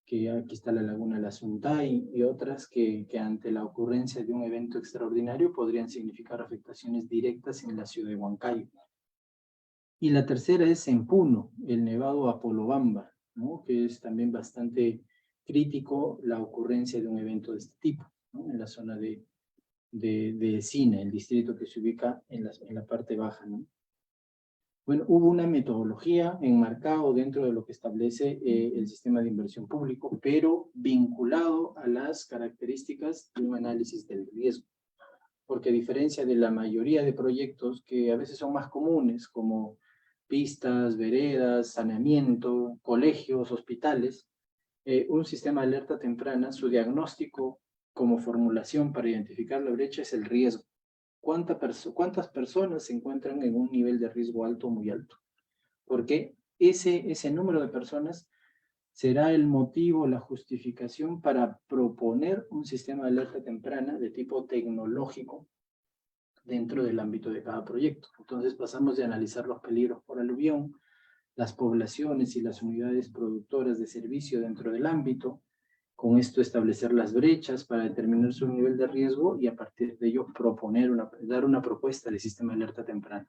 aquí está la laguna La Suntay y otras que ante la ocurrencia de un evento extraordinario podrían significar afectaciones directas en la ciudad de Huancayo. Y la tercera es en Puno, el nevado Apolobamba, ¿no? Que es también bastante crítico la ocurrencia de un evento de este tipo, ¿no? En la zona de de Sina, el distrito que se ubica en la parte baja, ¿no? Bueno, hubo una metodología enmarcado dentro de lo que establece el sistema de inversión público, pero vinculado a las características de un análisis del riesgo. Porque a diferencia de la mayoría de proyectos que a veces son más comunes, como pistas, veredas, saneamiento, colegios, hospitales, un sistema de alerta temprana, su diagnóstico como formulación para identificar la brecha es el riesgo. ¿Cuántas personas se encuentran en un nivel de riesgo alto o muy alto? Porque ese número de personas será el motivo, la justificación para proponer un sistema de alerta temprana de tipo tecnológico dentro del ámbito de cada proyecto. Entonces pasamos de analizar los peligros por aluvión, las poblaciones y las unidades productoras de servicio dentro del ámbito, con esto establecer las brechas para determinar su nivel de riesgo y a partir de ello dar una propuesta de sistema de alerta temprana.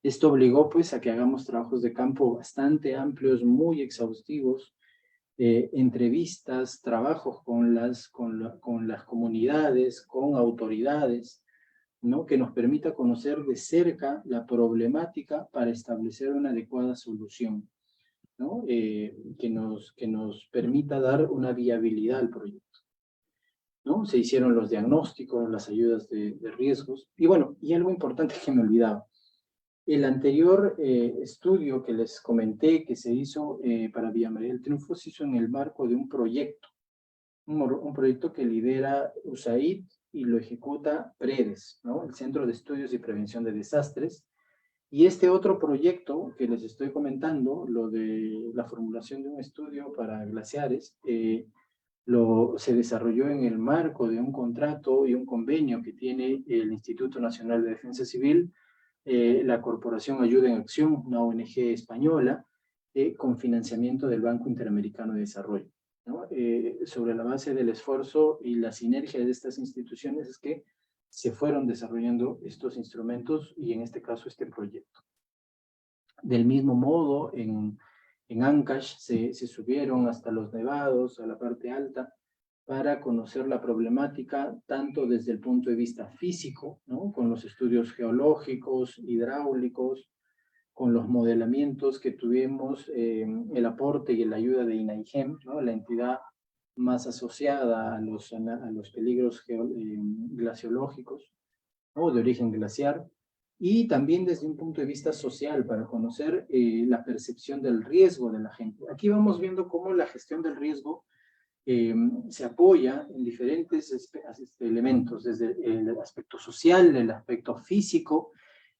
Esto obligó pues a que hagamos trabajos de campo bastante amplios, muy exhaustivos, entrevistas, trabajos con las comunidades, con autoridades, ¿no? Que nos permita conocer de cerca la problemática para establecer una adecuada solución, ¿no? Que nos permita dar una viabilidad al proyecto, ¿no? Se hicieron los diagnósticos, las ayudas de riesgos, y bueno, y algo importante que me olvidaba. El anterior estudio que les comenté que se hizo para Villa María del Triunfo se hizo en el marco de un proyecto, un proyecto que lidera USAID y lo ejecuta PREDES, ¿no? El Centro de Estudios y Prevención de Desastres. Y este otro proyecto que les estoy comentando, lo de la formulación de un estudio para glaciares, se desarrolló en el marco de un contrato y un convenio que tiene el Instituto Nacional de Defensa Civil, la Corporación Ayuda en Acción, una ONG española, con financiamiento del Banco Interamericano de Desarrollo, ¿no? Sobre la base del esfuerzo y la sinergia de estas instituciones es que se fueron desarrollando estos instrumentos y en este caso este proyecto. Del mismo modo, en Ancash se subieron hasta los nevados, a la parte alta, para conocer la problemática tanto desde el punto de vista físico, ¿no? Con los estudios geológicos, hidráulicos, con los modelamientos que tuvimos, el aporte y la ayuda de INAIGEM, ¿no? La entidad más asociada a los peligros glaciológicos, ¿no? De origen glaciar, y también desde un punto de vista social, para conocer la percepción del riesgo de la gente. Aquí vamos viendo cómo la gestión del riesgo se apoya en diferentes elementos, desde el aspecto social, el aspecto físico,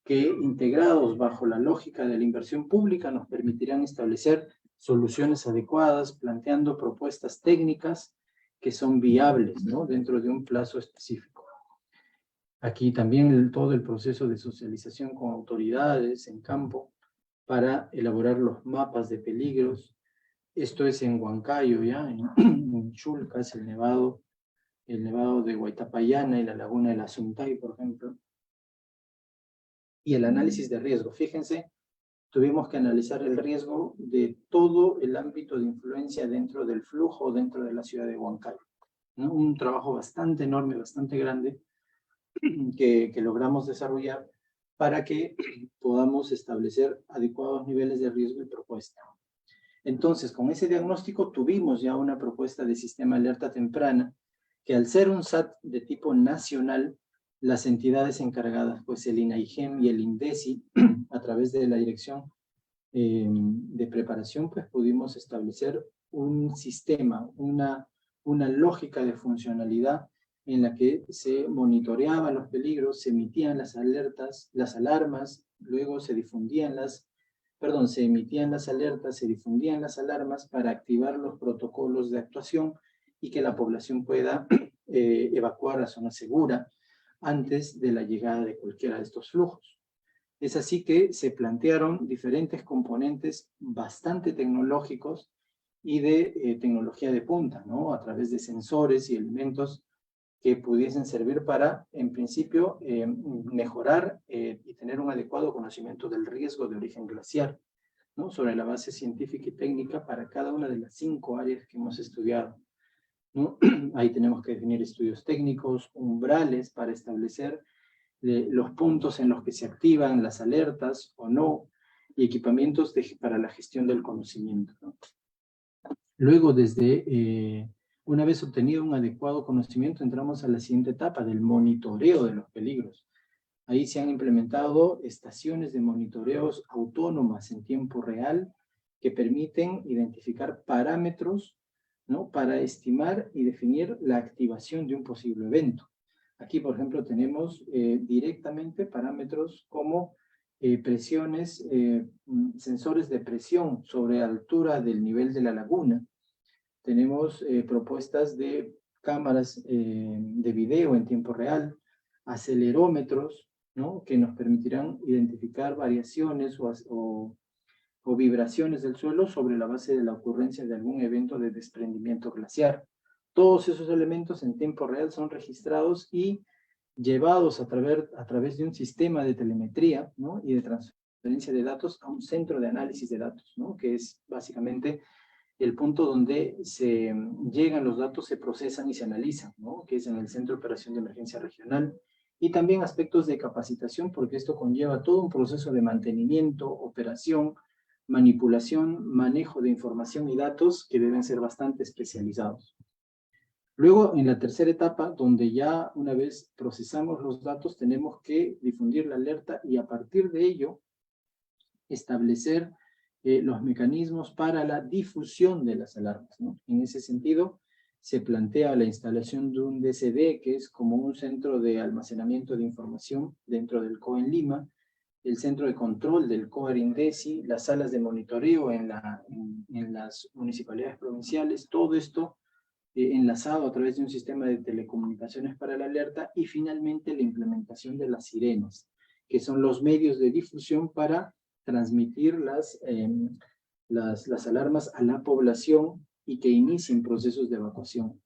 que integrados bajo la lógica de la inversión pública nos permitirán establecer soluciones adecuadas, planteando propuestas técnicas que son viables, ¿no? Dentro de un plazo específico. Aquí también todo el proceso de socialización con autoridades en campo para elaborar los mapas de peligros. Esto es en Huancayo, ya, en Chulcas, el nevado de Huaytapallana y la laguna de la Suntay, por ejemplo. Y el análisis de riesgo. Fíjense, tuvimos que analizar el riesgo de todo el ámbito de influencia dentro del flujo, dentro de la ciudad de Huancayo, ¿no? Un trabajo bastante enorme, bastante grande, que logramos desarrollar para que podamos establecer adecuados niveles de riesgo y propuesta. Entonces, con ese diagnóstico tuvimos ya una propuesta de sistema de alerta temprana, que al ser un SAT de tipo nacional, las entidades encargadas, pues el INAIGEM y el INDECI, a través de la dirección de preparación, pues pudimos establecer un sistema, una lógica de funcionalidad en la que se monitoreaban los peligros, se emitían las alertas, las alarmas, luego se emitían las alertas, se difundían las alarmas para activar los protocolos de actuación y que la población pueda evacuar a zona segura antes de la llegada de cualquiera de estos flujos. Es así que se plantearon diferentes componentes bastante tecnológicos y de tecnología de punta, ¿no? A través de sensores y elementos que pudiesen servir para, en principio, mejorar y tener un adecuado conocimiento del riesgo de origen glaciar, ¿no? Sobre la base científica y técnica para cada una de las 5 áreas que hemos estudiado. ¿no? Ahí tenemos que definir estudios técnicos, umbrales para establecer los puntos en los que se activan las alertas o no, y equipamientos para la gestión del conocimiento, ¿no? Luego, una vez obtenido un adecuado conocimiento, entramos a la siguiente etapa del monitoreo de los peligros. Ahí se han implementado estaciones de monitoreos autónomas en tiempo real que permiten identificar parámetros, ¿no?, para estimar y definir la activación de un posible evento. Aquí, por ejemplo, tenemos directamente parámetros como presiones, sensores de presión sobre altura del nivel de la laguna. Tenemos propuestas de cámaras de video en tiempo real, acelerómetros, ¿no?, que nos permitirán identificar variaciones o vibraciones del suelo sobre la base de la ocurrencia de algún evento de desprendimiento glaciar. Todos esos elementos en tiempo real son registrados y llevados a través de un sistema de telemetría, ¿no?, y de transferencia de datos a un centro de análisis de datos, ¿no?, que es básicamente el punto donde se llegan los datos, se procesan y se analizan, ¿no?, que es en el Centro de Operación de Emergencia Regional. Y también aspectos de capacitación, porque esto conlleva todo un proceso de mantenimiento, operación, manipulación, manejo de información y datos que deben ser bastante especializados. Luego, en la tercera etapa, donde ya una vez procesamos los datos, tenemos que difundir la alerta y a partir de ello establecer los mecanismos para la difusión de las alarmas, ¿no? En ese sentido, se plantea la instalación de un DCD, que es como un centro de almacenamiento de información dentro del COE en Lima, el centro de control del COER INDECI, las salas de monitoreo en las municipalidades provinciales, todo esto enlazado a través de un sistema de telecomunicaciones para la alerta, y finalmente la implementación de las sirenas, que son los medios de difusión para transmitir las alarmas a la población y que inicien procesos de evacuación.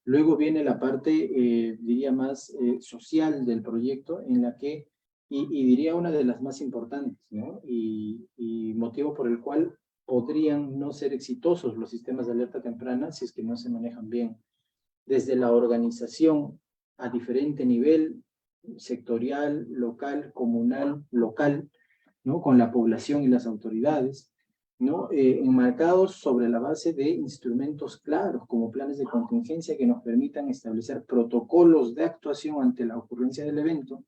Luego viene la parte, diría más social del proyecto, en la que, y diría una de las más importantes, ¿no?, y motivo por el cual podrían no ser exitosos los sistemas de alerta temprana si es que no se manejan bien. Desde la organización a diferente nivel, sectorial, local, comunal, local, ¿no?, con la población y las autoridades, ¿no?, enmarcados sobre la base de instrumentos claros como planes de contingencia que nos permitan establecer protocolos de actuación ante la ocurrencia del evento,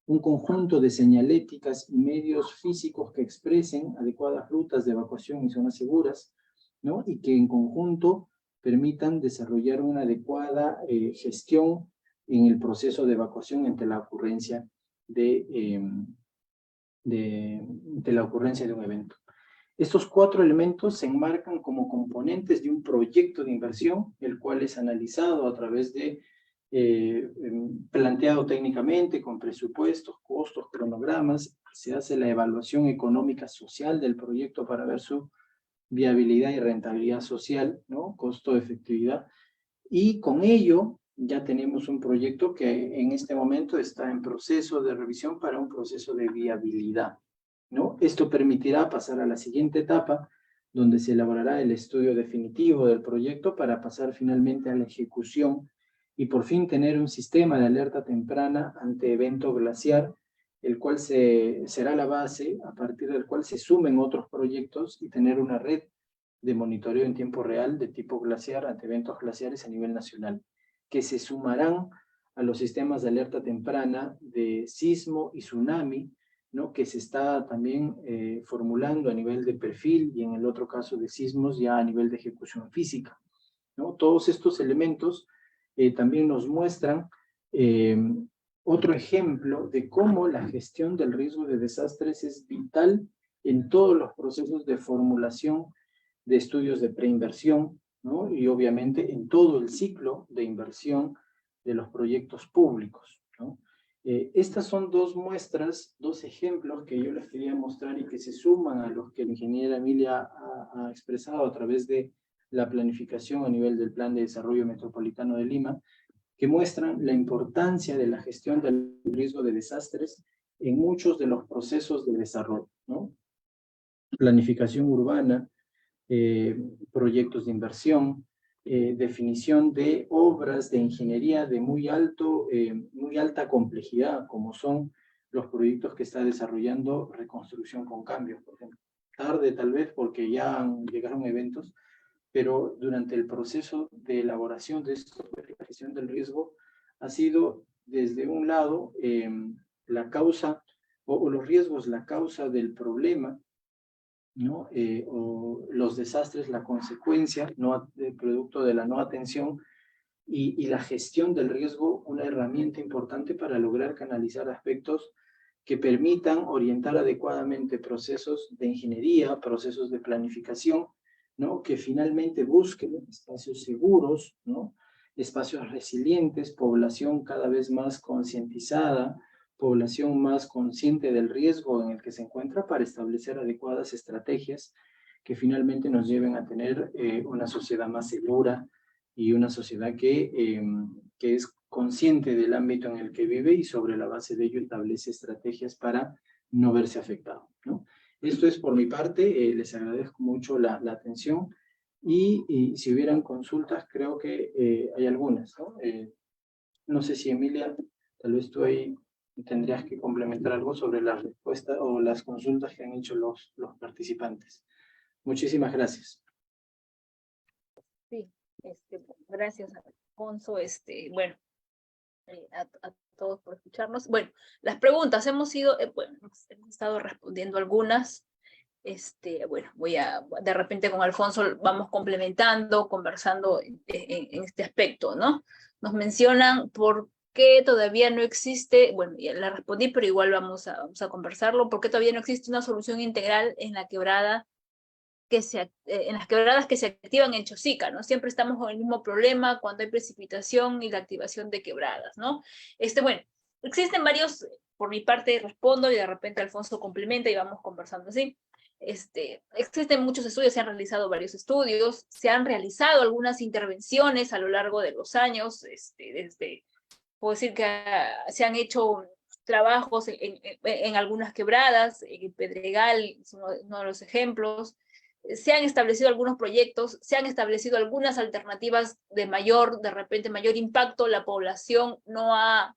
un conjunto de señaléticas y medios físicos que expresen adecuadas rutas de evacuación y zonas seguras, ¿no?, y que en conjunto permitan desarrollar una adecuada gestión en el proceso de evacuación ante la ocurrencia de un evento. Estos 4 elementos se enmarcan como componentes de un proyecto de inversión, el cual es analizado a través de, planteado técnicamente con presupuestos, costos, cronogramas, se hace la evaluación económica social del proyecto para ver su viabilidad y rentabilidad social, ¿no?, costo-efectividad, y con ello ya tenemos un proyecto que en este momento está en proceso de revisión para un proceso de viabilidad, ¿no? Esto permitirá pasar a la siguiente etapa, donde se elaborará el estudio definitivo del proyecto para pasar finalmente a la ejecución y por fin tener un sistema de alerta temprana ante evento glaciar, el cual será la base a partir del cual se sumen otros proyectos y tener una red de monitoreo en tiempo real de tipo glaciar ante eventos glaciares a nivel nacional, que se sumarán a los sistemas de alerta temprana de sismo y tsunami, ¿no?, que se está también formulando a nivel de perfil y en el otro caso de sismos ya a nivel de ejecución física, ¿no? Todos estos elementos también nos muestran otro ejemplo de cómo la gestión del riesgo de desastres es vital en todos los procesos de formulación de estudios de preinversión, ¿no?, y obviamente en todo el ciclo de inversión de los proyectos públicos, ¿no? Estas son 2 muestras, 2 ejemplos que yo les quería mostrar y que se suman a los que la ingeniera Emilia ha expresado a través de la planificación a nivel del Plan de Desarrollo Metropolitano de Lima, que muestran la importancia de la gestión del riesgo de desastres en muchos de los procesos de desarrollo, ¿no? Planificación urbana, proyectos de inversión, definición de obras de ingeniería de muy alta complejidad, como son los proyectos que está desarrollando Reconstrucción con Cambios, por ejemplo. Tarde tal vez porque ya llegaron eventos, pero durante el proceso de elaboración de esto, de la gestión del riesgo, ha sido desde un lado la causa o los riesgos, la causa del problema, ¿no? O los desastres, la consecuencia, no, el producto de la no atención, y la gestión del riesgo, una herramienta importante para lograr canalizar aspectos que permitan orientar adecuadamente procesos de ingeniería, procesos de planificación, ¿no? Que finalmente busquen espacios seguros, ¿no? Espacios resilientes, población cada vez más concientizada, población más consciente del riesgo en el que se encuentra para establecer adecuadas estrategias que finalmente nos lleven a tener una sociedad más segura y una sociedad que es consciente del ámbito en el que vive y sobre la base de ello establece estrategias para no verse afectado, ¿no? Esto es por mi parte, les agradezco mucho la atención y si hubieran consultas, creo que hay algunas, ¿no? No sé si Emilia, tal vez tú ahí tendrías que complementar algo sobre las respuestas o las consultas que han hecho los participantes. Muchísimas gracias. Sí, gracias, Alfonso. Bueno, a todos por escucharnos. Bueno, las preguntas hemos ido, bueno, hemos estado respondiendo algunas. Bueno, de repente con Alfonso vamos complementando, conversando en este aspecto, ¿no? Nos mencionan por qué todavía no existe, bueno, ya la respondí, pero igual vamos a conversarlo, por qué todavía no existe una solución integral en la quebrada en las quebradas que se activan en Chosica, ¿no? Siempre estamos con el mismo problema cuando hay precipitación y la activación de quebradas, ¿no? Bueno, existen varios, por mi parte respondo y de repente Alfonso complementa y vamos conversando así. Existen muchos estudios, se han realizado varios estudios, se han realizado algunas intervenciones a lo largo de los años, puedo decir que se han hecho trabajos en algunas quebradas, en Pedregal es uno de los ejemplos. Se han establecido algunos proyectos, se han establecido algunas alternativas de repente mayor impacto, la población no ha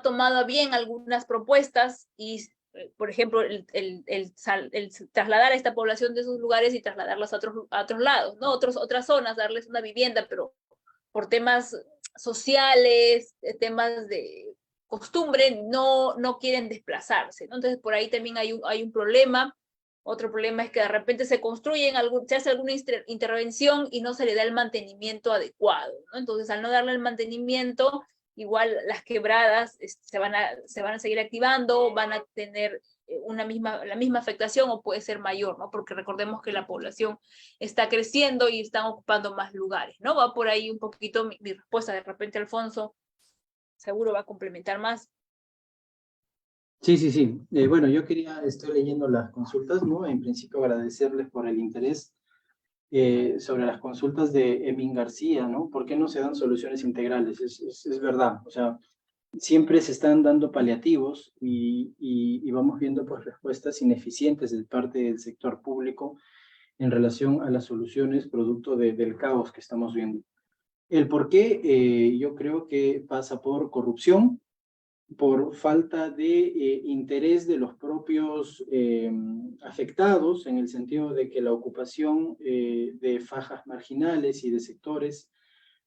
tomado bien algunas propuestas y, por ejemplo, el trasladar a esta población de esos lugares y trasladarlas a otros lados, ¿no? Otras zonas, darles una vivienda, pero por temas sociales, temas de costumbre, no quieren desplazarse, ¿no? Entonces, por ahí también hay un problema. Otro problema es que de repente se hace alguna intervención y no se le da el mantenimiento adecuado, ¿no? Entonces, al no darle el mantenimiento, igual las quebradas se van a seguir activando, van a tener la misma afectación o puede ser mayor, ¿no? Porque recordemos que la población está creciendo y están ocupando más lugares, ¿no? Va por ahí un poquito mi respuesta. De repente Alfonso seguro va a complementar más. Sí. Bueno, yo estoy leyendo las consultas, ¿no? En principio agradecerles por el interés sobre las consultas de Emin García, ¿no? ¿Por qué no se dan soluciones integrales? Es verdad, o sea, siempre se están dando paliativos y vamos viendo pues respuestas ineficientes de parte del sector público en relación a las soluciones producto del caos que estamos viendo. El por qué yo creo que pasa por corrupción, por falta de interés de los propios afectados, en el sentido de que la ocupación de fajas marginales y de sectores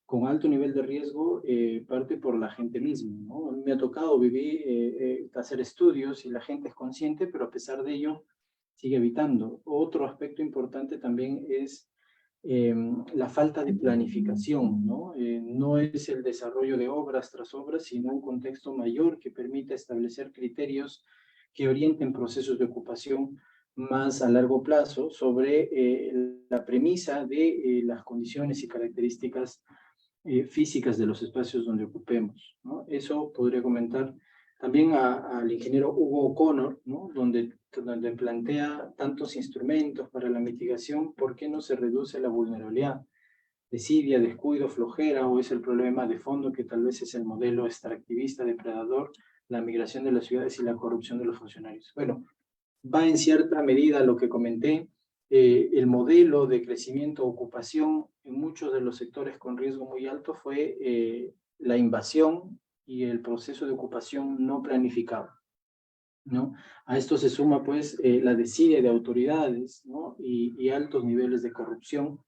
con alto nivel de riesgo parte por la gente misma, ¿no? A mí me ha tocado hacer estudios y la gente es consciente, pero a pesar de ello sigue evitando. Otro aspecto importante también es la falta de planificación, ¿no? No es el desarrollo de obras tras obras, sino un contexto mayor que permita establecer criterios que orienten procesos de ocupación más a largo plazo sobre la premisa de las condiciones y características físicas de los espacios donde ocupemos, ¿no? Eso podría comentar también al ingeniero Hugo O'Connor, ¿no? donde plantea tantos instrumentos para la mitigación, ¿por qué no se reduce la vulnerabilidad? Desidia, descuido, flojera, o es el problema de fondo que tal vez es el modelo extractivista, depredador, la migración de las ciudades y la corrupción de los funcionarios. Bueno, va en cierta medida lo que comenté, el modelo de crecimiento o ocupación en muchos de los sectores con riesgo muy alto fue la invasión y el proceso de ocupación no planificado, ¿no? A esto se suma pues la desidia de autoridades, ¿no? y altos niveles de corrupción,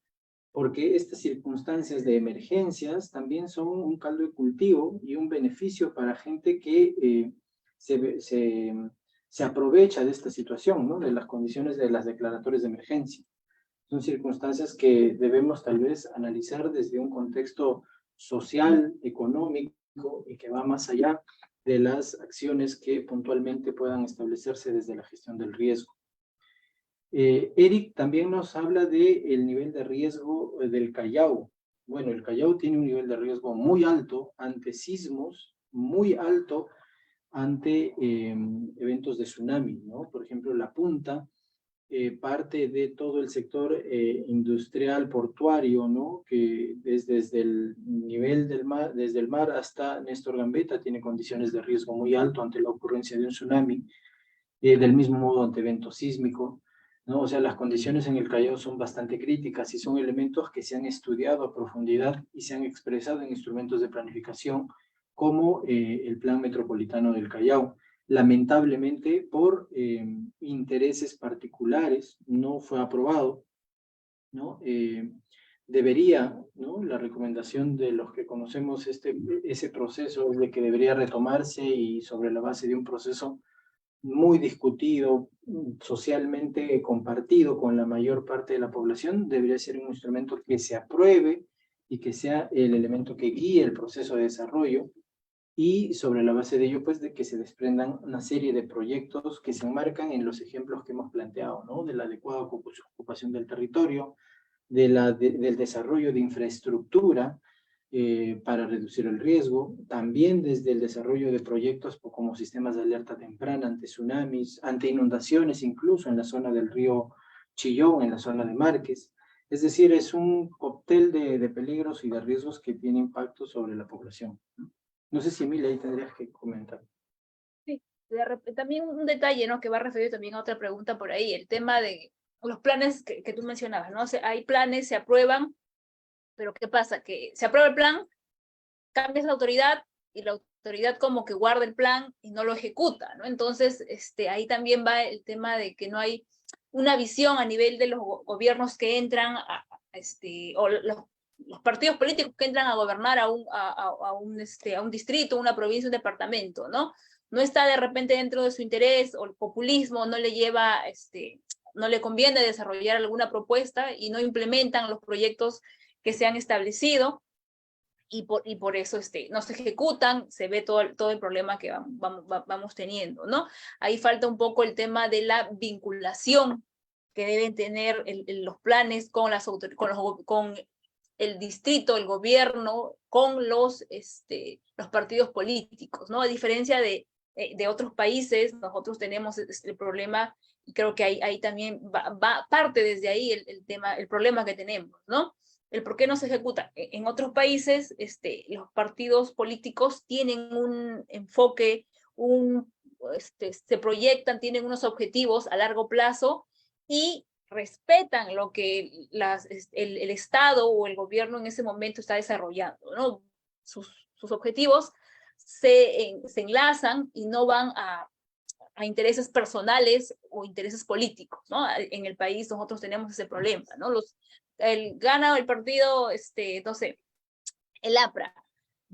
porque estas circunstancias de emergencias también son un caldo de cultivo y un beneficio para gente que se aprovecha de esta situación, ¿no? De las condiciones de las declaratorias de emergencia. Son circunstancias que debemos tal vez analizar desde un contexto social, económico, y que va más allá de las acciones que puntualmente puedan establecerse desde la gestión del riesgo. Eric también nos habla del nivel de riesgo del Callao. Bueno, el Callao tiene un nivel de riesgo muy alto ante sismos, muy alto ante eventos de tsunami, ¿no? Por ejemplo, La Punta, parte de todo el sector industrial portuario, ¿no? Que desde el nivel del mar, desde el mar hasta Néstor Gambetta, tiene condiciones de riesgo muy alto ante la ocurrencia de un tsunami, del mismo modo ante evento sísmico, ¿no? O sea, las condiciones en el Callao son bastante críticas y son elementos que se han estudiado a profundidad y se han expresado en instrumentos de planificación como el Plan Metropolitano del Callao. Lamentablemente, por intereses particulares, no fue aprobado, ¿no? Debería, ¿no? La recomendación de los que conocemos ese proceso es de que debería retomarse y sobre la base de un proceso muy discutido, socialmente compartido con la mayor parte de la población, debería ser un instrumento que se apruebe y que sea el elemento que guíe el proceso de desarrollo, y sobre la base de ello, pues, de que se desprendan una serie de proyectos que se enmarcan en los ejemplos que hemos planteado, ¿no? De la adecuada ocupación del territorio, del desarrollo de infraestructura para reducir el riesgo, también desde el desarrollo de proyectos como sistemas de alerta temprana ante tsunamis, ante inundaciones, incluso en la zona del río Chillón, en la zona de Márquez. Es decir, es un cóctel de peligros y de riesgos que tiene impacto sobre la población. No sé si, Emilia, ahí tendrías que comentar. Sí, también un detalle, ¿no? Que va referido también a otra pregunta por ahí, el tema de los planes que tú mencionabas, ¿no? O sea, hay planes, se aprueban, pero ¿qué pasa? Que se aprueba el plan, cambias la autoridad y la autoridad como que guarda el plan y no lo ejecuta, ¿no? Entonces, ahí también va el tema de que no hay una visión a nivel de los gobiernos que entran, o los partidos políticos que entran a gobernar a un distrito, una provincia, un departamento, ¿no? No está de repente dentro de su interés, o el populismo no le lleva, no le conviene desarrollar alguna propuesta y no implementan los proyectos que se han establecido, y por eso no se ejecutan, se ve todo el problema que vamos teniendo, ¿no? Ahí falta un poco el tema de la vinculación que deben tener los planes con el distrito, el gobierno, con los partidos políticos, ¿no? A diferencia de otros países, nosotros tenemos el problema, y creo que ahí también va parte desde ahí el problema que tenemos, ¿no? El por qué no se ejecuta. En otros países, los partidos políticos tienen un enfoque, se proyectan, tienen unos objetivos a largo plazo y respetan lo que el Estado o el gobierno en ese momento está desarrollando, ¿no? Sus objetivos se enlazan y no van a intereses personales o intereses políticos, ¿no? En el país nosotros tenemos ese problema, ¿no? Gana el partido, no sé, el APRA,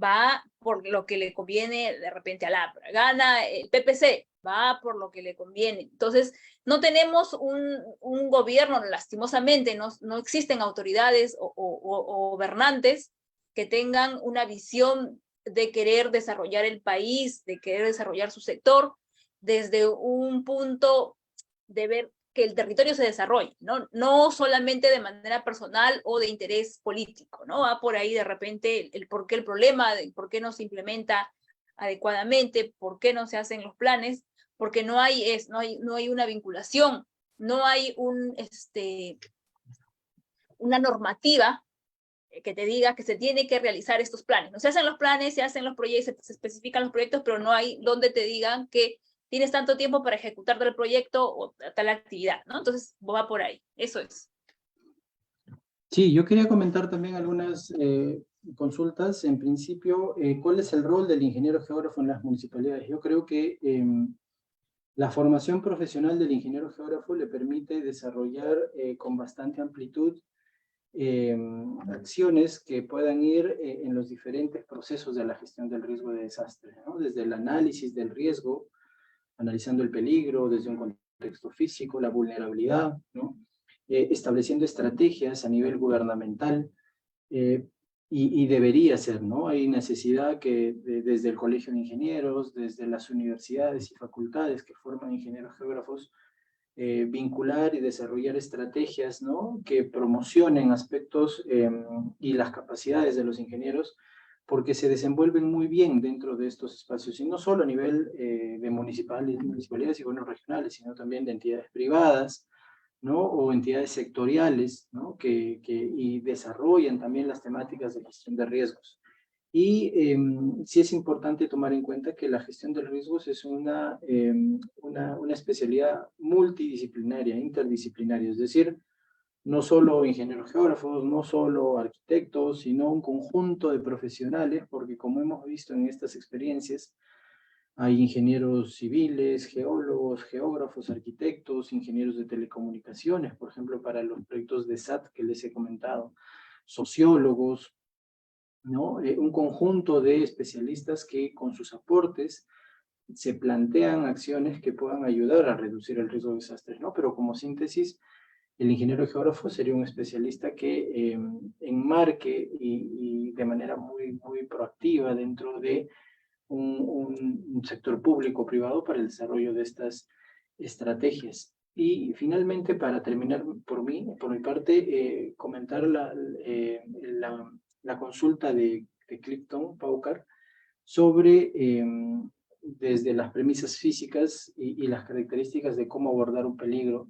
va por lo que le conviene de repente al APRA, gana el PPC, va por lo que le conviene. Entonces, no tenemos un gobierno, lastimosamente, no existen autoridades o gobernantes que tengan una visión de querer desarrollar el país, de querer desarrollar su sector, desde un punto de ver que el territorio se desarrolle, no solamente de manera personal o de interés político, ¿no? Va por ahí de repente el por qué el problema, por qué no se implementa adecuadamente, por qué no se hacen los planes, porque no hay una vinculación, no hay una normativa que te diga que se tiene que realizar estos planes. No se hacen los planes, se hacen los proyectos, se especifican los proyectos, pero no hay donde te digan que tienes tanto tiempo para ejecutar tal proyecto o tal actividad, ¿no? Entonces va por ahí, eso es. Sí, yo quería comentar también algunas consultas. En principio, ¿cuál es el rol del ingeniero geógrafo en las municipalidades? Yo creo que la formación profesional del ingeniero geógrafo le permite desarrollar con bastante amplitud acciones que puedan ir en los diferentes procesos de la gestión del riesgo de desastre, ¿no? Desde el análisis del riesgo, analizando el peligro, desde un contexto físico, la vulnerabilidad, ¿no? Estableciendo estrategias a nivel gubernamental, y debería ser, ¿no? Hay necesidad que desde el Colegio de Ingenieros, desde las universidades y facultades que forman ingenieros geógrafos, vincular y desarrollar estrategias, ¿no? Que promocionen aspectos y las capacidades de los ingenieros, porque se desenvuelven muy bien dentro de estos espacios, y no solo a nivel de municipalidades y gobiernos regionales, sino también de entidades privadas, ¿no? O entidades sectoriales, ¿no? Y desarrollan también las temáticas de gestión de riesgos. Y sí es importante tomar en cuenta que la gestión de riesgos es una especialidad multidisciplinaria, interdisciplinaria, es decir, no solo ingenieros geógrafos, no solo arquitectos, sino un conjunto de profesionales, porque como hemos visto en estas experiencias, hay ingenieros civiles, geólogos, geógrafos, arquitectos, ingenieros de telecomunicaciones, por ejemplo, para los proyectos de SAT que les he comentado, sociólogos, ¿no? Un conjunto de especialistas que con sus aportes se plantean acciones que puedan ayudar a reducir el riesgo de desastres, ¿no? Pero como síntesis, el ingeniero geógrafo sería un especialista que enmarque y de manera muy proactiva dentro de un sector público o privado para el desarrollo de estas estrategias. Y finalmente, para terminar por mi parte, comentar la consulta de Clifton Paucar sobre desde las premisas físicas y las características de cómo abordar un peligro.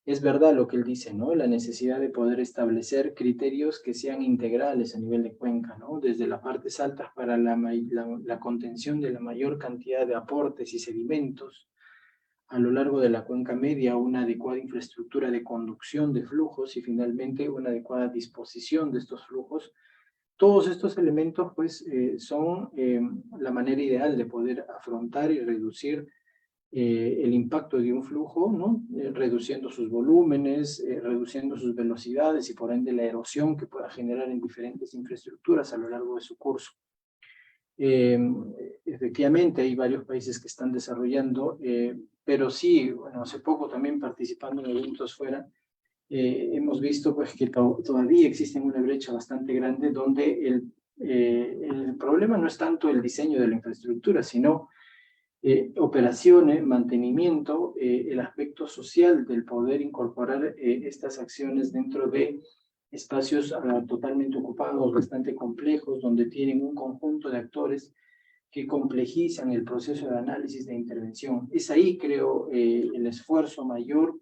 Es verdad lo que él dice, ¿no? La necesidad de poder establecer criterios que sean integrales a nivel de cuenca, ¿no? Desde las partes altas para la contención de la mayor cantidad de aportes y sedimentos, a lo largo de la cuenca media una adecuada infraestructura de conducción de flujos y finalmente una adecuada disposición de estos flujos. Todos estos elementos pues son la manera ideal de poder afrontar y reducir el impacto de un flujo, ¿no? Reduciendo sus volúmenes, reduciendo sus velocidades y por ende la erosión que pueda generar en diferentes infraestructuras a lo largo de su curso. Efectivamente hay varios países que están desarrollando, pero sí, bueno, hace poco también participando en eventos fuera, hemos visto pues que todavía existe una brecha bastante grande donde el problema no es tanto el diseño de la infraestructura, sino operaciones, mantenimiento, el aspecto social del poder incorporar estas acciones dentro de espacios totalmente ocupados, bastante complejos, donde tienen un conjunto de actores que complejizan el proceso de análisis de intervención. Es ahí, creo, el esfuerzo mayor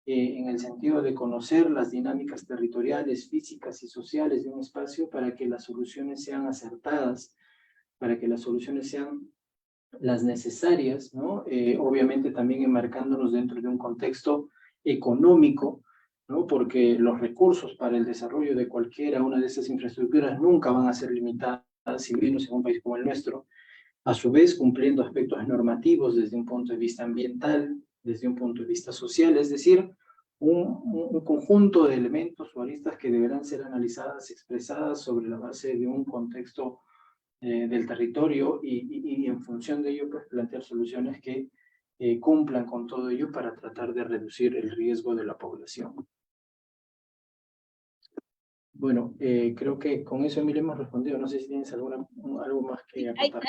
en el sentido de conocer las dinámicas territoriales, físicas y sociales de un espacio para que las soluciones sean acertadas, para que las soluciones sean las necesarias, ¿no? Obviamente también enmarcándonos dentro de un contexto económico, ¿no? Porque los recursos para el desarrollo de cualquiera una de esas infraestructuras nunca van a ser limitadas, si menos en un país como el nuestro, a su vez cumpliendo aspectos normativos desde un punto de vista ambiental, desde un punto de vista social, es decir, un conjunto de elementos o aristas que deberán ser analizadas, expresadas sobre la base de un contexto del territorio y en función de ello pues, plantear soluciones que cumplan con todo ello para tratar de reducir el riesgo de la población. Bueno, creo que con eso, Emilia, hemos respondido. No sé si tienes algo más que acotar.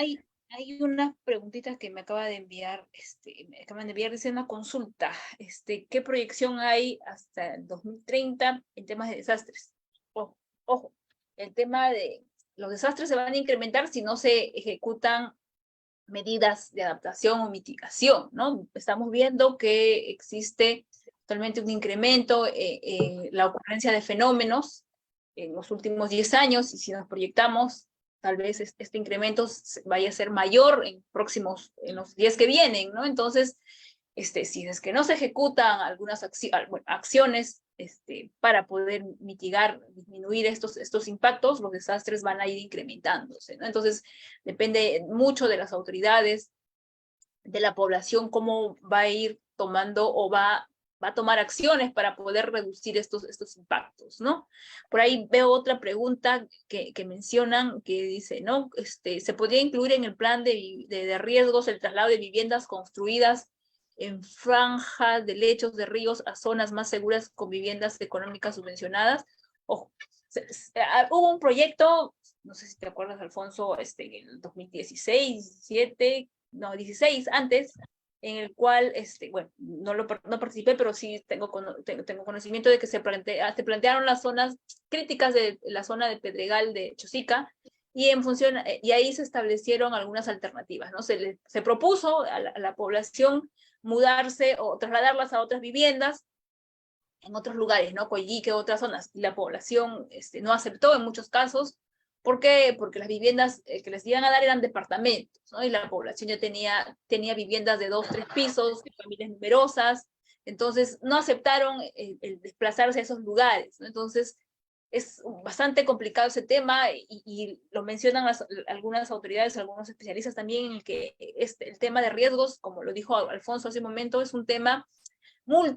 Hay unas preguntitas que me acaba de enviar, me acaban de enviar, dice una consulta, ¿qué proyección hay hasta el 2030 en temas de desastres? Ojo, el tema de los desastres se van a incrementar si no se ejecutan medidas de adaptación o mitigación, ¿no? Estamos viendo que existe actualmente un incremento en la ocurrencia de fenómenos en los últimos 10 años, y si nos proyectamos tal vez este incremento vaya a ser mayor en los días que vienen, ¿no? Entonces, si es que no se ejecutan algunas acciones para poder mitigar, disminuir estos impactos, los desastres van a ir incrementándose, ¿no? Entonces, depende mucho de las autoridades, de la población, cómo va a ir tomando o va a tomar acciones para poder reducir estos impactos, ¿no? Por ahí veo otra pregunta que mencionan, que dice, ¿no? ¿Se podría incluir en el plan de riesgos el traslado de viviendas construidas en franjas de lechos de ríos a zonas más seguras con viviendas económicas subvencionadas? Ojo, hubo un proyecto, no sé si te acuerdas, Alfonso, en el 2016, 16 antes, en el cual, bueno, no participé, pero sí tengo conocimiento de que se plantearon las zonas críticas de la zona de Pedregal de Chosica, y ahí se establecieron algunas alternativas, ¿no? Se propuso a la población mudarse o trasladarlas a otras viviendas en otros lugares, ¿no? Coyique, otras zonas, y la población no aceptó en muchos casos. ¿Por qué? Porque las viviendas que les iban a dar eran departamentos, ¿no? Y la población ya tenía viviendas de 2, 3 pisos, familias numerosas, entonces no aceptaron el desplazarse a esos lugares, ¿no? Entonces es bastante complicado ese tema, y lo mencionan algunas autoridades, algunos especialistas también, en el que el tema de riesgos, como lo dijo Alfonso hace un momento, es un tema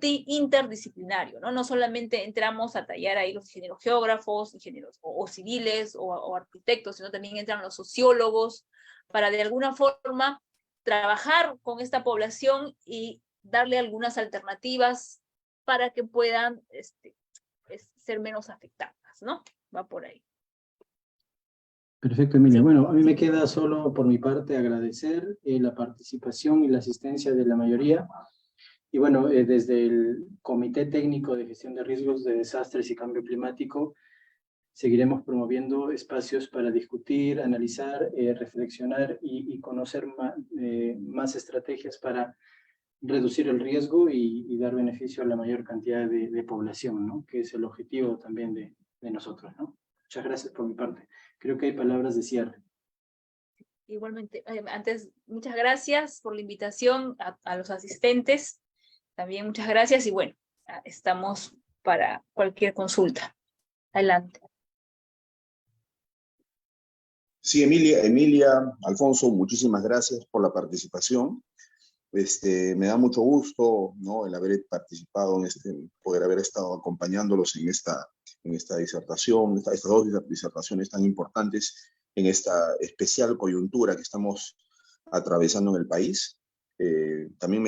interdisciplinario, ¿no? No solamente entramos a tallar ahí los ingenieros geógrafos, ingenieros o civiles o arquitectos, sino también entran los sociólogos para de alguna forma trabajar con esta población y darle algunas alternativas para que puedan ser menos afectadas, ¿no? Va por ahí. Perfecto, Emilia. Sí. Bueno, a mí me queda solo por mi parte agradecer la participación y la asistencia de la mayoría. Y bueno, desde el Comité Técnico de Gestión de Riesgos de Desastres y Cambio Climático, seguiremos promoviendo espacios para discutir, analizar, reflexionar y conocer más estrategias para reducir el riesgo y dar beneficio a la mayor cantidad de población, ¿no? Que es el objetivo también de nosotros, ¿no? Muchas gracias por mi parte. Creo que hay palabras de cierre. Igualmente, antes, muchas gracias por la invitación a los asistentes. También muchas gracias, y bueno, estamos para cualquier consulta. Adelante. Sí, Emilia, Alfonso, muchísimas gracias por la participación. Me da mucho gusto, ¿no?, el haber participado poder haber estado acompañándolos en esta disertación, estas dos disertaciones tan importantes en esta especial coyuntura que estamos atravesando en el país. También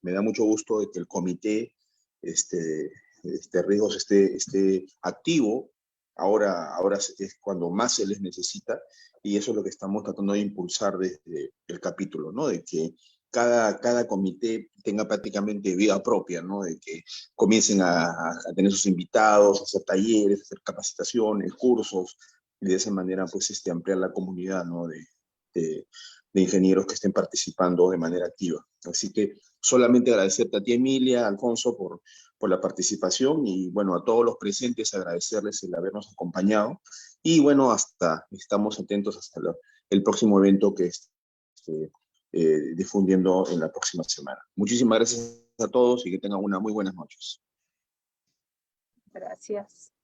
me da mucho gusto de que el comité de riesgos esté activo. Ahora es cuando más se les necesita, y eso es lo que estamos tratando de impulsar desde el capítulo, ¿no? De que cada comité tenga prácticamente vida propia, ¿no? De que comiencen a tener sus invitados, a hacer talleres, a hacer capacitaciones, cursos, y de esa manera pues ampliar la comunidad, ¿no?, de ingenieros que estén participando de manera activa. Así que solamente agradecerte a ti, Emilia, Alfonso, por la participación, y bueno, a todos los presentes agradecerles el habernos acompañado, y bueno, estamos atentos hasta el próximo evento que difundiendo en la próxima semana. Muchísimas gracias a todos y que tengan una muy buenas noches. Gracias.